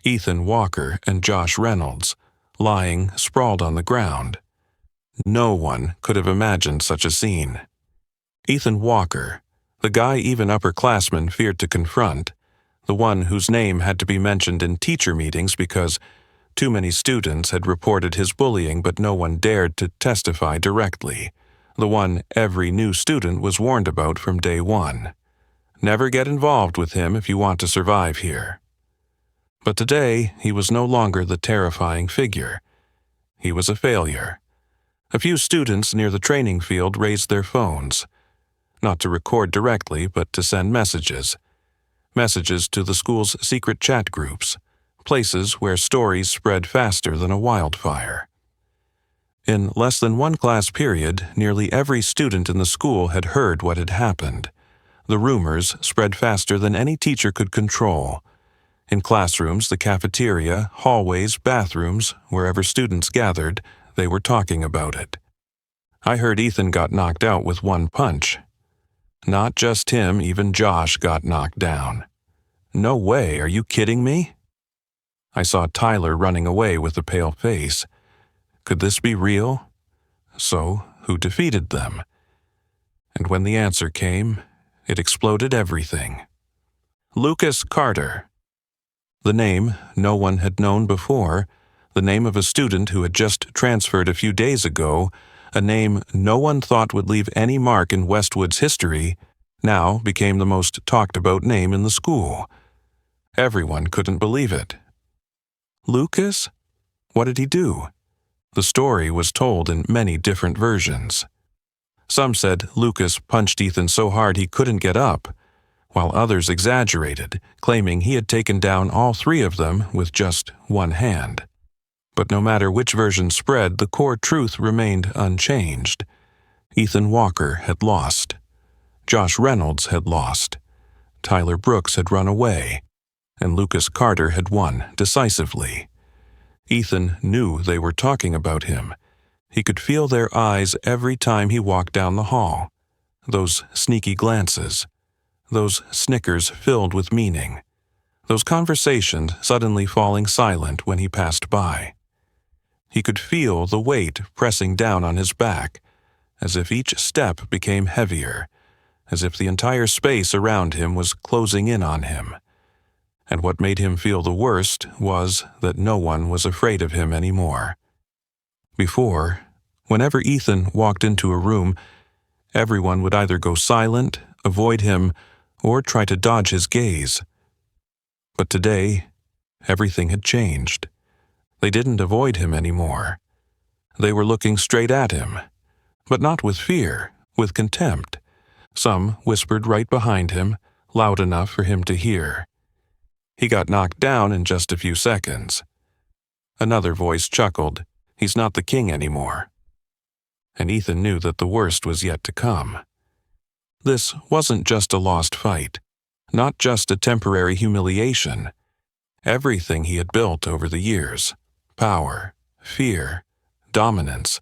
Ethan Walker and Josh Reynolds, lying sprawled on the ground. No one could have imagined such a scene. Ethan Walker, the guy even upperclassmen feared to confront, the one whose name had to be mentioned in teacher meetings because too many students had reported his bullying but no one dared to testify directly, the one every new student was warned about from day one. Never get involved with him if you want to survive here. But today, he was no longer the terrifying figure. He was a failure. A few students near the training field raised their phones, not to record directly, but to send messages. Messages to the school's secret chat groups, places where stories spread faster than a wildfire. In less than one class period, nearly every student in the school had heard what had happened. The rumors spread faster than any teacher could control. In classrooms, the cafeteria, hallways, bathrooms, wherever students gathered, they were talking about it. I heard Ethan got knocked out with one punch. Not just him, even Josh got knocked down. No way, are you kidding me? I saw Tyler running away with a pale face. Could this be real? So, who defeated them? And when the answer came, it exploded everything. Lucas Carter. The name no one had known before, the name of a student who had just transferred a few days ago, a name no one thought would leave any mark in Westwood's history, now became the most talked-about name in the school. Everyone couldn't believe it. Lucas? What did he do? The story was told in many different versions. Some said Lucas punched Ethan so hard he couldn't get up, while others exaggerated, claiming he had taken down all three of them with just one hand. But no matter which version spread, the core truth remained unchanged. Ethan Walker had lost. Josh Reynolds had lost. Tyler Brooks had run away. And Lucas Carter had won decisively. Ethan knew they were talking about him. He could feel their eyes every time he walked down the hall. Those sneaky glances. Those snickers filled with meaning. Those conversations suddenly falling silent when he passed by. He could feel the weight pressing down on his back, as if each step became heavier, as if the entire space around him was closing in on him. And what made him feel the worst was that no one was afraid of him anymore. Before, whenever Ethan walked into a room, everyone would either go silent, avoid him, or try to dodge his gaze. But today, everything had changed. They didn't avoid him anymore. They were looking straight at him, but not with fear, with contempt. Some whispered right behind him, loud enough for him to hear. He got knocked down in just a few seconds. Another voice chuckled, "He's not the king anymore." And Ethan knew that the worst was yet to come. This wasn't just a lost fight, not just a temporary humiliation. Everything he had built over the years, power, fear, dominance,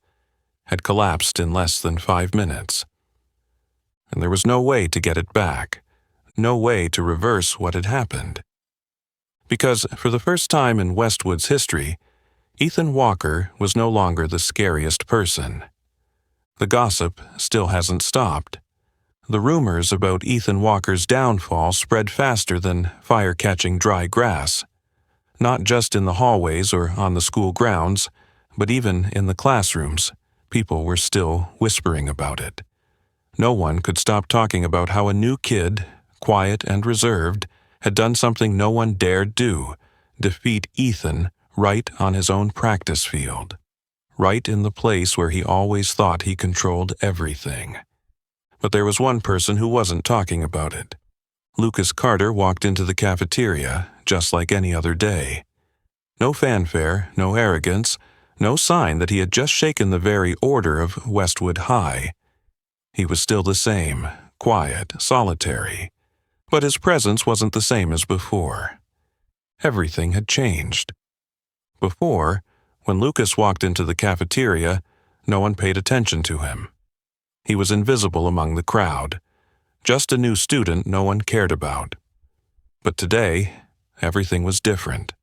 had collapsed in less than 5 minutes. And there was no way to get it back, no way to reverse what had happened. Because for the first time in Westwood's history, Ethan Walker was no longer the scariest person. The gossip still hasn't stopped. The rumors about Ethan Walker's downfall spread faster than fire catching dry grass. Not just in the hallways or on the school grounds, but even in the classrooms, people were still whispering about it. No one could stop talking about how a new kid, quiet and reserved, had done something no one dared do, defeat Ethan right on his own practice field, right in the place where he always thought he controlled everything. But there was one person who wasn't talking about it. Lucas Carter walked into the cafeteria just like any other day. No fanfare, no arrogance, no sign that he had just shaken the very order of Westwood High. He was still the same, quiet, solitary, but his presence wasn't the same as before. Everything had changed. Before, when Lucas walked into the cafeteria, no one paid attention to him. He was invisible among the crowd, just a new student no one cared about. But today, everything was different.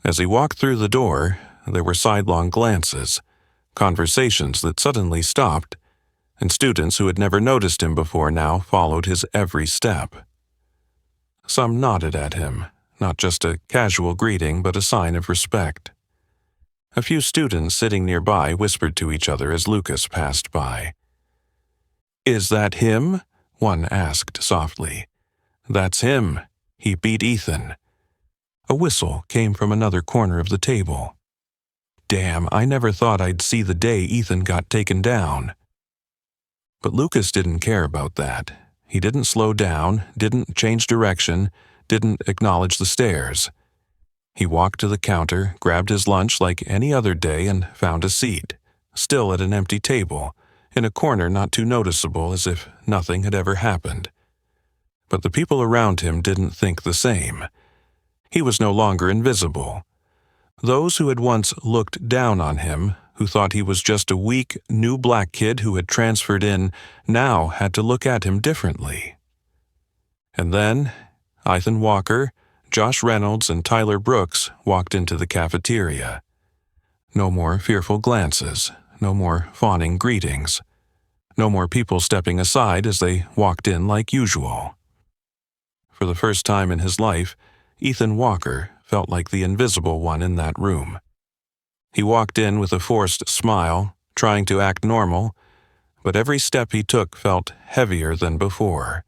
As he walked through the door, there were sidelong glances, conversations that suddenly stopped, and students who had never noticed him before now followed his every step. Some nodded at him, not just a casual greeting but a sign of respect. A few students sitting nearby whispered to each other as Lucas passed by. "Is that him?" one asked softly. "That's him. He beat Ethan." A whistle came from another corner of the table. "Damn, I never thought I'd see the day Ethan got taken down." But Lucas didn't care about that. He didn't slow down, didn't change direction, didn't acknowledge the stares. He walked to the counter, grabbed his lunch like any other day, and found a seat, still at an empty table, in a corner not too noticeable, as if nothing had ever happened. But the people around him didn't think the same. He was no longer invisible. Those who had once looked down on him, who thought he was just a weak, new black kid who had transferred in, now had to look at him differently. And then, Ethan Walker, Josh Reynolds, and Tyler Brooks walked into the cafeteria. No more fearful glances, no more fawning greetings, no more people stepping aside as they walked in like usual. For the first time in his life, Ethan Walker felt like the invisible one in that room. He walked in with a forced smile, trying to act normal, but every step he took felt heavier than before.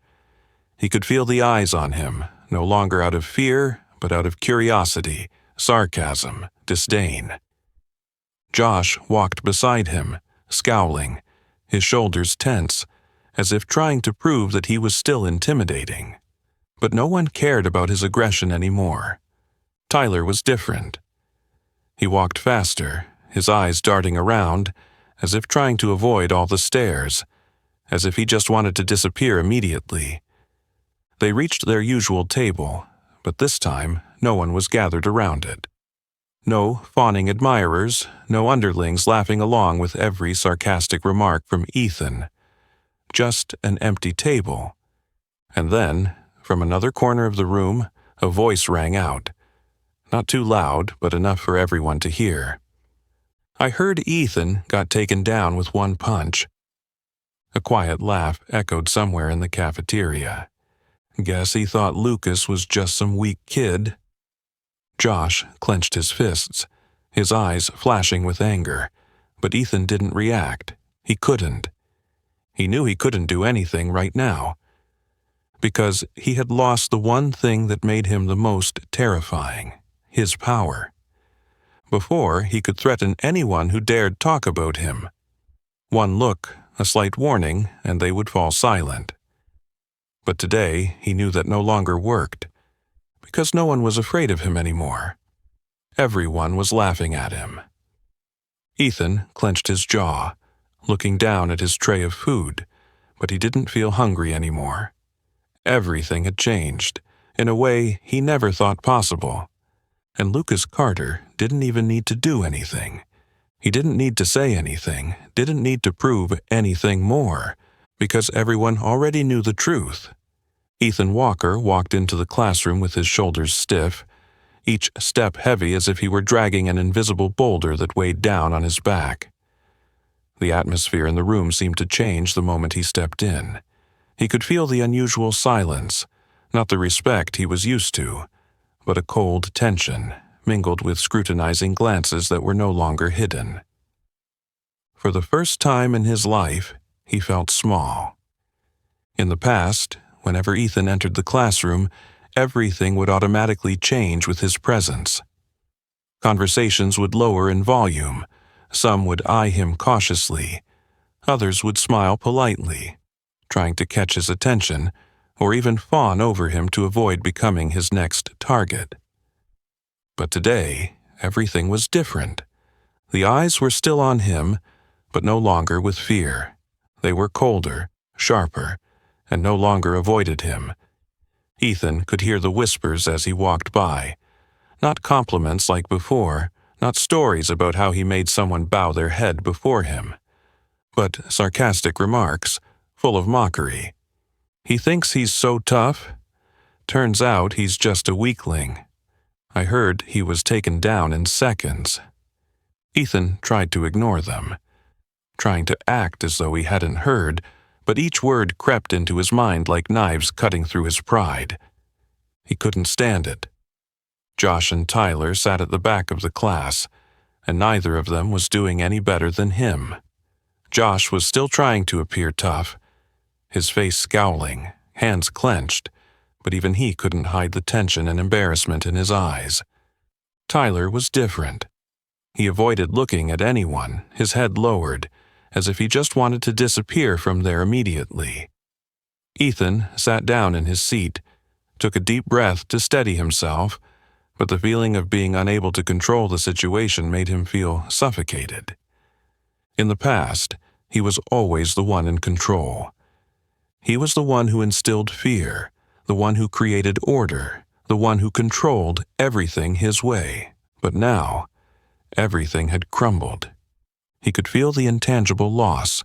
He could feel the eyes on him, no longer out of fear, but out of curiosity, sarcasm, disdain. Josh walked beside him, scowling, his shoulders tense, as if trying to prove that he was still intimidating. But no one cared about his aggression anymore. Tyler was different. He walked faster, his eyes darting around, as if trying to avoid all the stares, as if he just wanted to disappear immediately. They reached their usual table, but this time no one was gathered around it. No fawning admirers, no underlings laughing along with every sarcastic remark from Ethan. Just an empty table. And then, from another corner of the room, a voice rang out. Not too loud, but enough for everyone to hear. "I heard Ethan got taken down with one punch." A quiet laugh echoed somewhere in the cafeteria. "Guess he thought Lucas was just some weak kid." Josh clenched his fists, his eyes flashing with anger, but Ethan didn't react. He couldn't. He knew he couldn't do anything right now, because he had lost the one thing that made him the most terrifying, his power. Before, he could threaten anyone who dared talk about him. One look, a slight warning, and they would fall silent. But today, he knew that no longer worked, because no one was afraid of him anymore. Everyone was laughing at him. Ethan clenched his jaw, looking down at his tray of food, but he didn't feel hungry anymore. Everything had changed, in a way he never thought possible. And Lucas Carter didn't even need to do anything. He didn't need to say anything, didn't need to prove anything more, because everyone already knew the truth. Ethan Walker walked into the classroom with his shoulders stiff, each step heavy as if he were dragging an invisible boulder that weighed down on his back. The atmosphere in the room seemed to change the moment he stepped in. He could feel the unusual silence, not the respect he was used to, but a cold tension, mingled with scrutinizing glances that were no longer hidden. For the first time in his life, he felt small. In the past, whenever Ethan entered the classroom, everything would automatically change with his presence. Conversations would lower in volume. Some would eye him cautiously. Others would smile politely, trying to catch his attention, or even fawn over him to avoid becoming his next target. But today, everything was different. The eyes were still on him, but no longer with fear. They were colder, sharper, and no longer avoided him. Ethan could hear the whispers as he walked by. Not compliments like before, not stories about how he made someone bow their head before him, but sarcastic remarks, full of mockery. He thinks he's so tough. Turns out he's just a weakling. I heard he was taken down in seconds. Ethan tried to ignore them, trying to act as though he hadn't heard, but each word crept into his mind like knives cutting through his pride. He couldn't stand it. Josh and Tyler sat at the back of the class, and neither of them was doing any better than him. Josh was still trying to appear tough, his face scowling, hands clenched, but even he couldn't hide the tension and embarrassment in his eyes. Tyler was different. He avoided looking at anyone, his head lowered, as if he just wanted to disappear from there immediately. Ethan sat down in his seat, took a deep breath to steady himself, but the feeling of being unable to control the situation made him feel suffocated. In the past, he was always the one in control. He was the one who instilled fear, the one who created order, the one who controlled everything his way. But now, everything had crumbled. He could feel the intangible loss,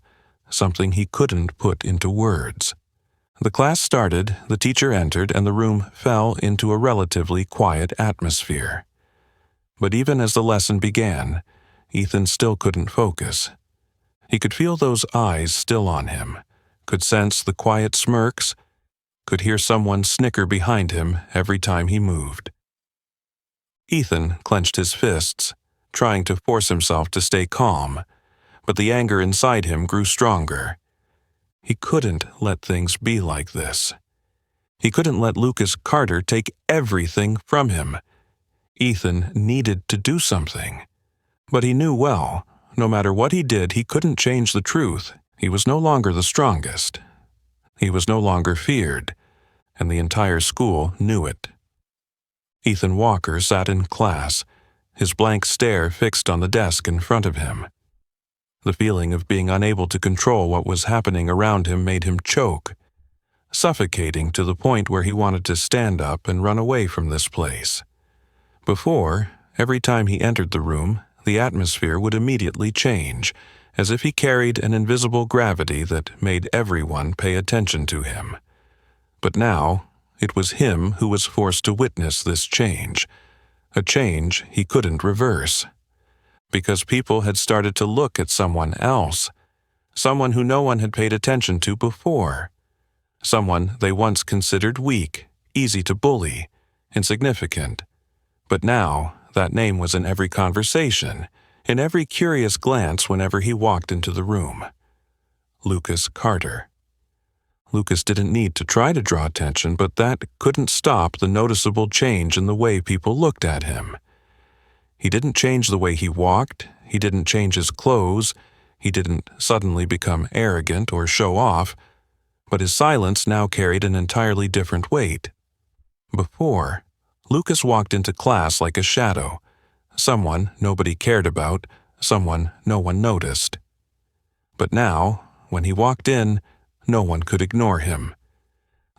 something he couldn't put into words. The class started, the teacher entered, and the room fell into a relatively quiet atmosphere. But even as the lesson began, Ethan still couldn't focus. He could feel those eyes still on him, could sense the quiet smirks, could hear someone snicker behind him every time he moved. Ethan clenched his fists, trying to force himself to stay calm, but the anger inside him grew stronger. He couldn't let things be like this. He couldn't let Lucas Carter take everything from him. Ethan needed to do something. But he knew well, no matter what he did, he couldn't change the truth. He was no longer the strongest. He was no longer feared, and the entire school knew it. Ethan Walker sat in class, his blank stare fixed on the desk in front of him. The feeling of being unable to control what was happening around him made him choke, suffocating to the point where he wanted to stand up and run away from this place. Before, every time he entered the room, the atmosphere would immediately change, as if he carried an invisible gravity that made everyone pay attention to him. But now, it was him who was forced to witness this change, a change he couldn't reverse. Because people had started to look at someone else, someone who no one had paid attention to before, someone they once considered weak, easy to bully, insignificant. But now, That name was in every conversation, in every curious glance whenever he walked into the room. Lucas Carter. Lucas didn't need to try to draw attention, but that couldn't stop the noticeable change in the way people looked at him. He didn't change the way he walked, he didn't change his clothes, he didn't suddenly become arrogant or show off, but his silence now carried an entirely different weight. Before, Lucas walked into class like a shadow, someone nobody cared about, someone no one noticed. But now, when he walked in, no one could ignore him.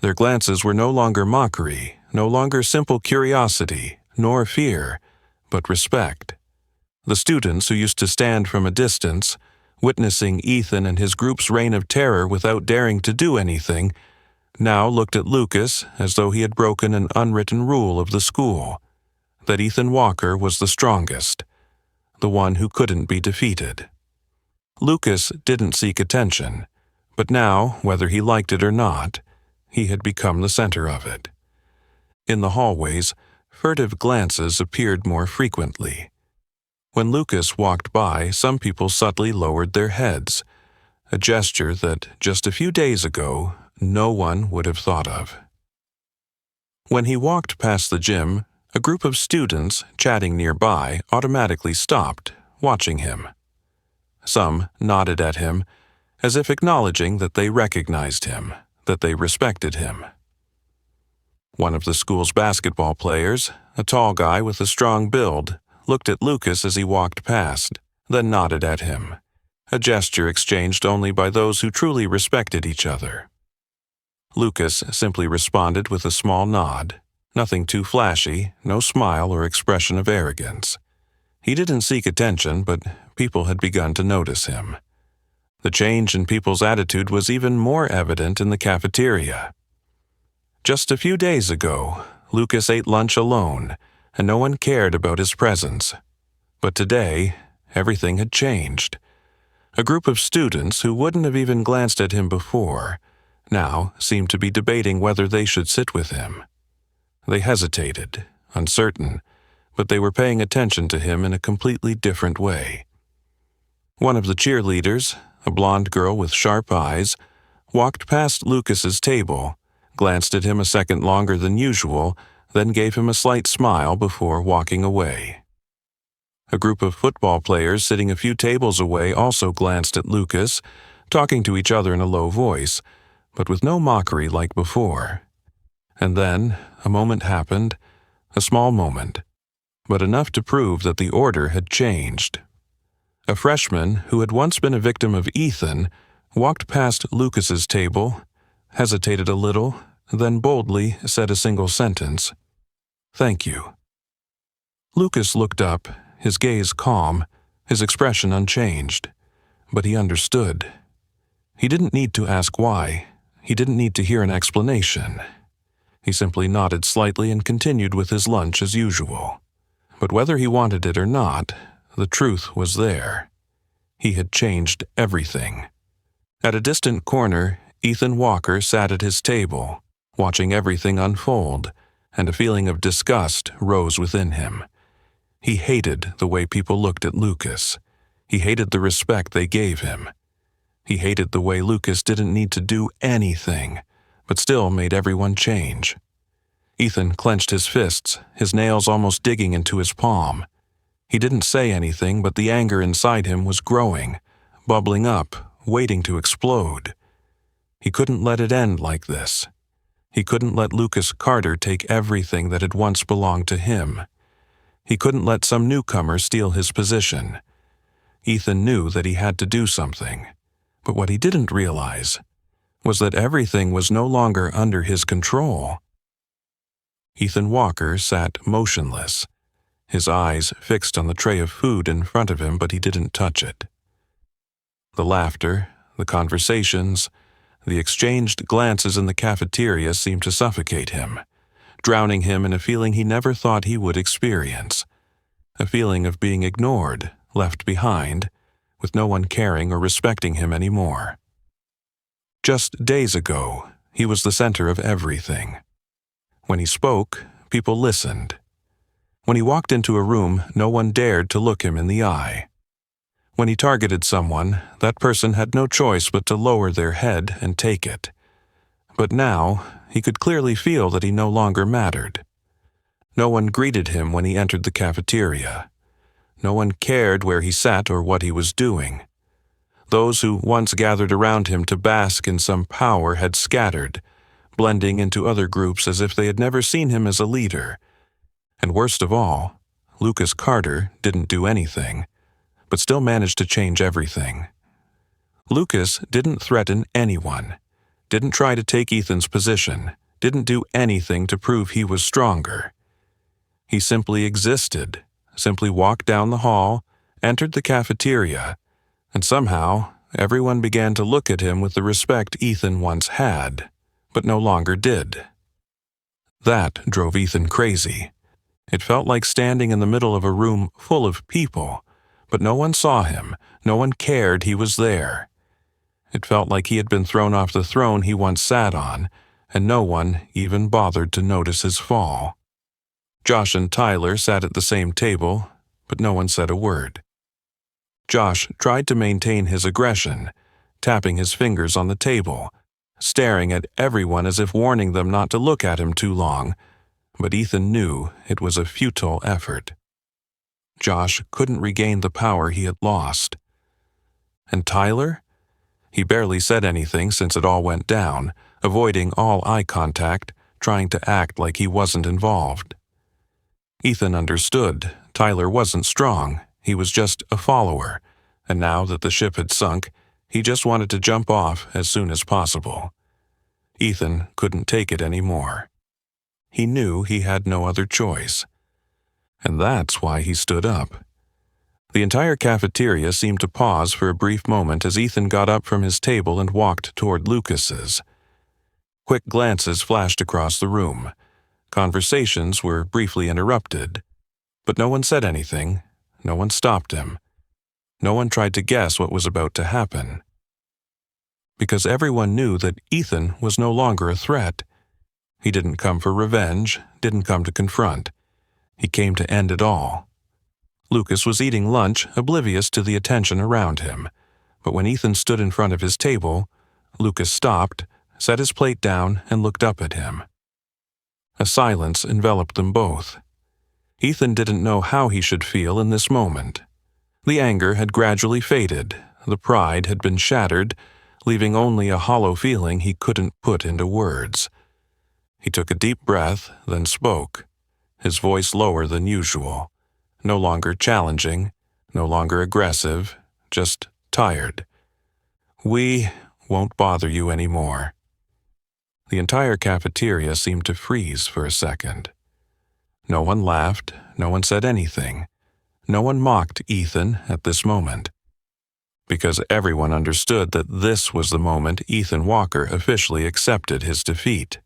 Their glances were no longer mockery, no longer simple curiosity, nor fear, but respect. The students who used to stand from a distance, witnessing Ethan and his group's reign of terror without daring to do anything, now looked at Lucas as though he had broken an unwritten rule of the school, that Ethan Walker was the strongest, the one who couldn't be defeated. Lucas didn't seek attention, but now, whether he liked it or not, he had become the center of it. In the hallways, furtive glances appeared more frequently. When Lucas walked by, some people subtly lowered their heads, a gesture that just a few days ago no one would have thought of. When he walked past the gym, a group of students chatting nearby automatically stopped, watching him. Some nodded at him, as if acknowledging that they recognized him, that they respected him. One of the school's basketball players, a tall guy with a strong build, looked at Lucas as he walked past, then nodded at him, a gesture exchanged only by those who truly respected each other. Lucas simply responded with a small nod, nothing too flashy, no smile or expression of arrogance. He didn't seek attention, but people had begun to notice him. The change in people's attitude was even more evident in the cafeteria. Just a few days ago, Lucas ate lunch alone, and no one cared about his presence. But today, everything had changed. A group of students who wouldn't have even glanced at him before now seemed to be debating whether they should sit with him. They hesitated, uncertain, but they were paying attention to him in a completely different way. One of the cheerleaders, a blonde girl with sharp eyes, walked past Lucas's table, glanced at him a second longer than usual, then gave him a slight smile before walking away. A group of football players sitting a few tables away also glanced at Lucas, talking to each other in a low voice, but with no mockery like before. And then a moment happened, a small moment, but enough to prove that the order had changed. A freshman who had once been a victim of Ethan walked past Lucas's table, hesitated a little, then boldly said a single sentence, "Thank you." Lucas looked up, his gaze calm, his expression unchanged, but he understood. He didn't need to ask why. He didn't need to hear an explanation. He simply nodded slightly and continued with his lunch as usual. But whether he wanted it or not, the truth was there. He had changed everything. At a distant corner, Ethan Walker sat at his table, watching everything unfold, and a feeling of disgust rose within him. He hated the way people looked at Lucas. He hated the respect they gave him. He hated the way Lucas didn't need to do anything, but still made everyone change. Ethan clenched his fists, his nails almost digging into his palm. He didn't say anything, but the anger inside him was growing, bubbling up, waiting to explode. He couldn't let it end like this. He couldn't let Lucas Carter take everything that had once belonged to him. He couldn't let some newcomer steal his position. Ethan knew that he had to do something, but what he didn't realize was that everything was no longer under his control. Ethan Walker sat motionless, his eyes fixed on the tray of food in front of him, but he didn't touch it. The laughter, the conversations, the exchanged glances in the cafeteria seemed to suffocate him, drowning him in a feeling he never thought he would experience, a feeling of being ignored, left behind, with no one caring or respecting him anymore. Just days ago, he was the center of everything. When he spoke, people listened. When he walked into a room, no one dared to look him in the eye. When he targeted someone, that person had no choice but to lower their head and take it. But now, he could clearly feel that he no longer mattered. No one greeted him when he entered the cafeteria. No one cared where he sat or what he was doing. Those who once gathered around him to bask in some power had scattered, blending into other groups as if they had never seen him as a leader. And worst of all, Lucas Carter didn't do anything, but still managed to change everything. Lucas didn't threaten anyone, didn't try to take Ethan's position, didn't do anything to prove he was stronger. He simply existed, simply walked down the hall, entered the cafeteria, and somehow everyone began to look at him with the respect Ethan once had, but no longer did. That drove Ethan crazy. It felt like standing in the middle of a room full of people, but no one saw him, no one cared he was there. It felt like he had been thrown off the throne he once sat on, and no one even bothered to notice his fall. Josh and Tyler sat at the same table, but no one said a word. Josh tried to maintain his aggression, tapping his fingers on the table, staring at everyone as if warning them not to look at him too long, but Ethan knew it was a futile effort. Josh couldn't regain the power he had lost. And Tyler? He barely said anything since it all went down, avoiding all eye contact, trying to act like he wasn't involved. Ethan understood Tyler wasn't strong, he was just a follower, and now that the ship had sunk, he just wanted to jump off as soon as possible. Ethan couldn't take it anymore. He knew he had no other choice. And that's why he stood up. The entire cafeteria seemed to pause for a brief moment as Ethan got up from his table and walked toward Lucas's. Quick glances flashed across the room. Conversations were briefly interrupted, but no one said anything, no one stopped him. No one tried to guess what was about to happen. Because everyone knew that Ethan was no longer a threat. He didn't come for revenge, didn't come to confront. He came to end it all. Lucas was eating lunch, oblivious to the attention around him. But when Ethan stood in front of his table, Lucas stopped, set his plate down, and looked up at him. A silence enveloped them both. Ethan didn't know how he should feel in this moment. The anger had gradually faded, the pride had been shattered, leaving only a hollow feeling he couldn't put into words. He took a deep breath, then spoke, his voice lower than usual, no longer challenging, no longer aggressive, just tired. "We won't bother you anymore." The entire cafeteria seemed to freeze for a second. No one laughed, no one said anything. No one mocked Ethan at this moment. Because everyone understood that this was the moment Ethan Walker officially accepted his defeat.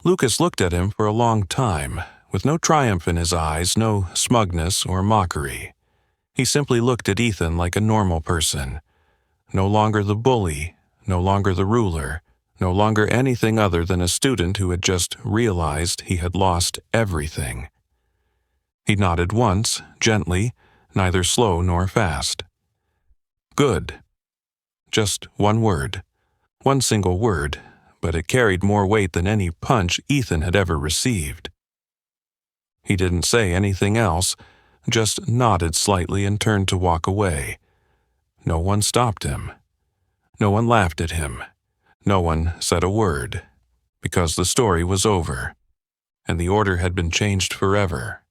Lucas looked at him for a long time, with no triumph in his eyes, no smugness or mockery. He simply looked at Ethan like a normal person. No longer the bully, no longer the ruler, no longer anything other than a student who had just realized he had lost everything. He nodded once, gently, neither slow nor fast. "Good." Just one word. One single word, but it carried more weight than any punch Ethan had ever received. He didn't say anything else, just nodded slightly and turned to walk away. No one stopped him. No one laughed at him. No one said a word, because the story was over, and the order had been changed forever.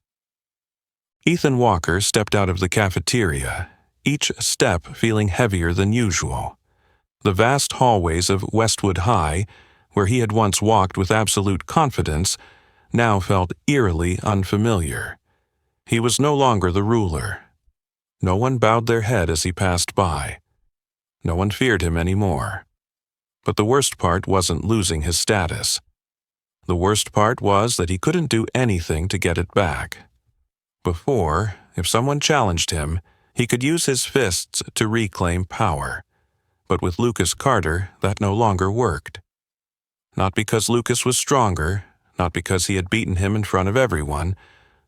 Ethan Walker stepped out of the cafeteria, each step feeling heavier than usual. The vast hallways of Westwood High, where he had once walked with absolute confidence, now felt eerily unfamiliar. He was no longer the ruler. No one bowed their head as he passed by. No one feared him anymore. But the worst part wasn't losing his status. The worst part was that he couldn't do anything to get it back. Before, if someone challenged him, he could use his fists to reclaim power. But with Lucas Carter, that no longer worked. Not because Lucas was stronger, not because he had beaten him in front of everyone,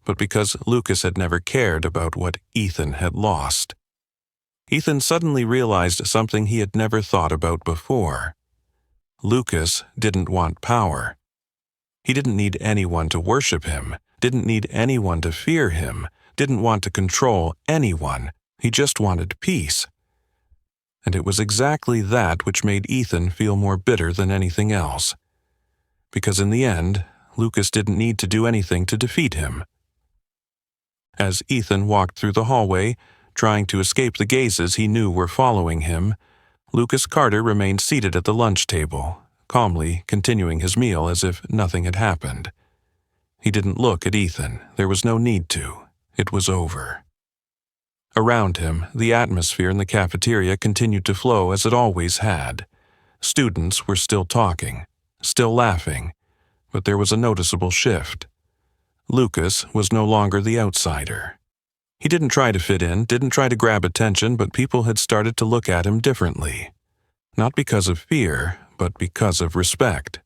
but because Lucas had never cared about what Ethan had lost. Ethan suddenly realized something he had never thought about before. Lucas didn't want power. He didn't need anyone to worship him, didn't need anyone to fear him, didn't want to control anyone. He just wanted peace. And it was exactly that which made Ethan feel more bitter than anything else. Because in the end, Lucas didn't need to do anything to defeat him. As Ethan walked through the hallway, trying to escape the gazes he knew were following him, Lucas Carter remained seated at the lunch table, calmly continuing his meal as if nothing had happened. He didn't look at Ethan. There was no need to. It was over. Around him, the atmosphere in the cafeteria continued to flow as it always had. Students were still talking, still laughing, but there was a noticeable shift. Lucas was no longer the outsider. He didn't try to fit in, didn't try to grab attention, but people had started to look at him differently. Not because of fear, but because of respect.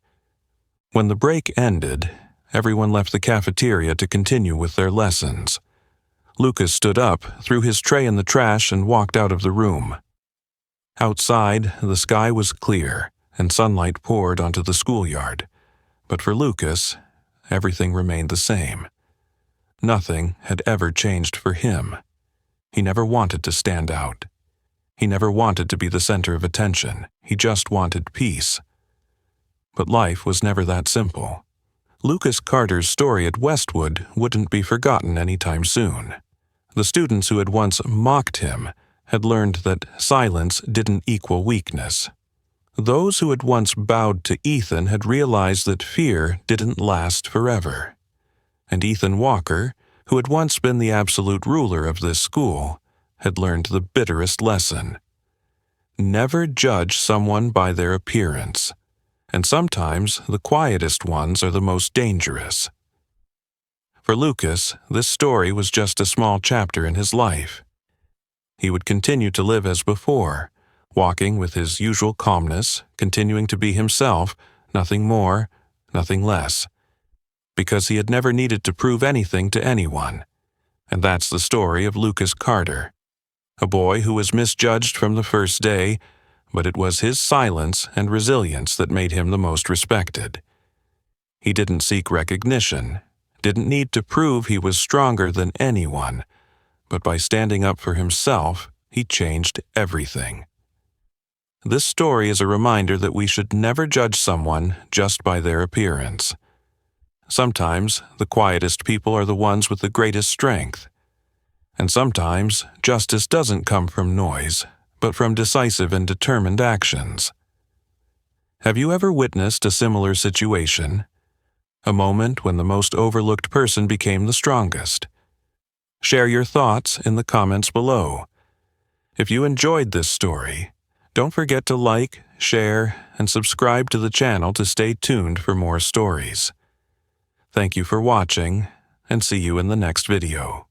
When the break ended, everyone left the cafeteria to continue with their lessons. Lucas stood up, threw his tray in the trash, and walked out of the room. Outside, the sky was clear, and sunlight poured onto the schoolyard. But for Lucas, everything remained the same. Nothing had ever changed for him. He never wanted to stand out. He never wanted to be the center of attention. He just wanted peace. But life was never that simple. Lucas Carter's story at Westwood wouldn't be forgotten anytime soon. The students who had once mocked him had learned that silence didn't equal weakness. Those who had once bowed to Ethan had realized that fear didn't last forever. And Ethan Walker, who had once been the absolute ruler of this school, had learned the bitterest lesson. Never judge someone by their appearance. And sometimes the quietest ones are the most dangerous. For Lucas, this story was just a small chapter in his life. He would continue to live as before, walking with his usual calmness, continuing to be himself, nothing more, nothing less, because he had never needed to prove anything to anyone. And that's the story of Lucas Carter, a boy who was misjudged from the first day, but it was his silence and resilience that made him the most respected. He didn't seek recognition, didn't need to prove he was stronger than anyone, but by standing up for himself, he changed everything. This story is a reminder that we should never judge someone just by their appearance. Sometimes, the quietest people are the ones with the greatest strength. And sometimes, justice doesn't come from noise, but from decisive and determined actions. Have you ever witnessed a similar situation? A moment when the most overlooked person became the strongest? Share your thoughts in the comments below. If you enjoyed this story, don't forget to like, share, and subscribe to the channel to stay tuned for more stories. Thank you for watching, and see you in the next video.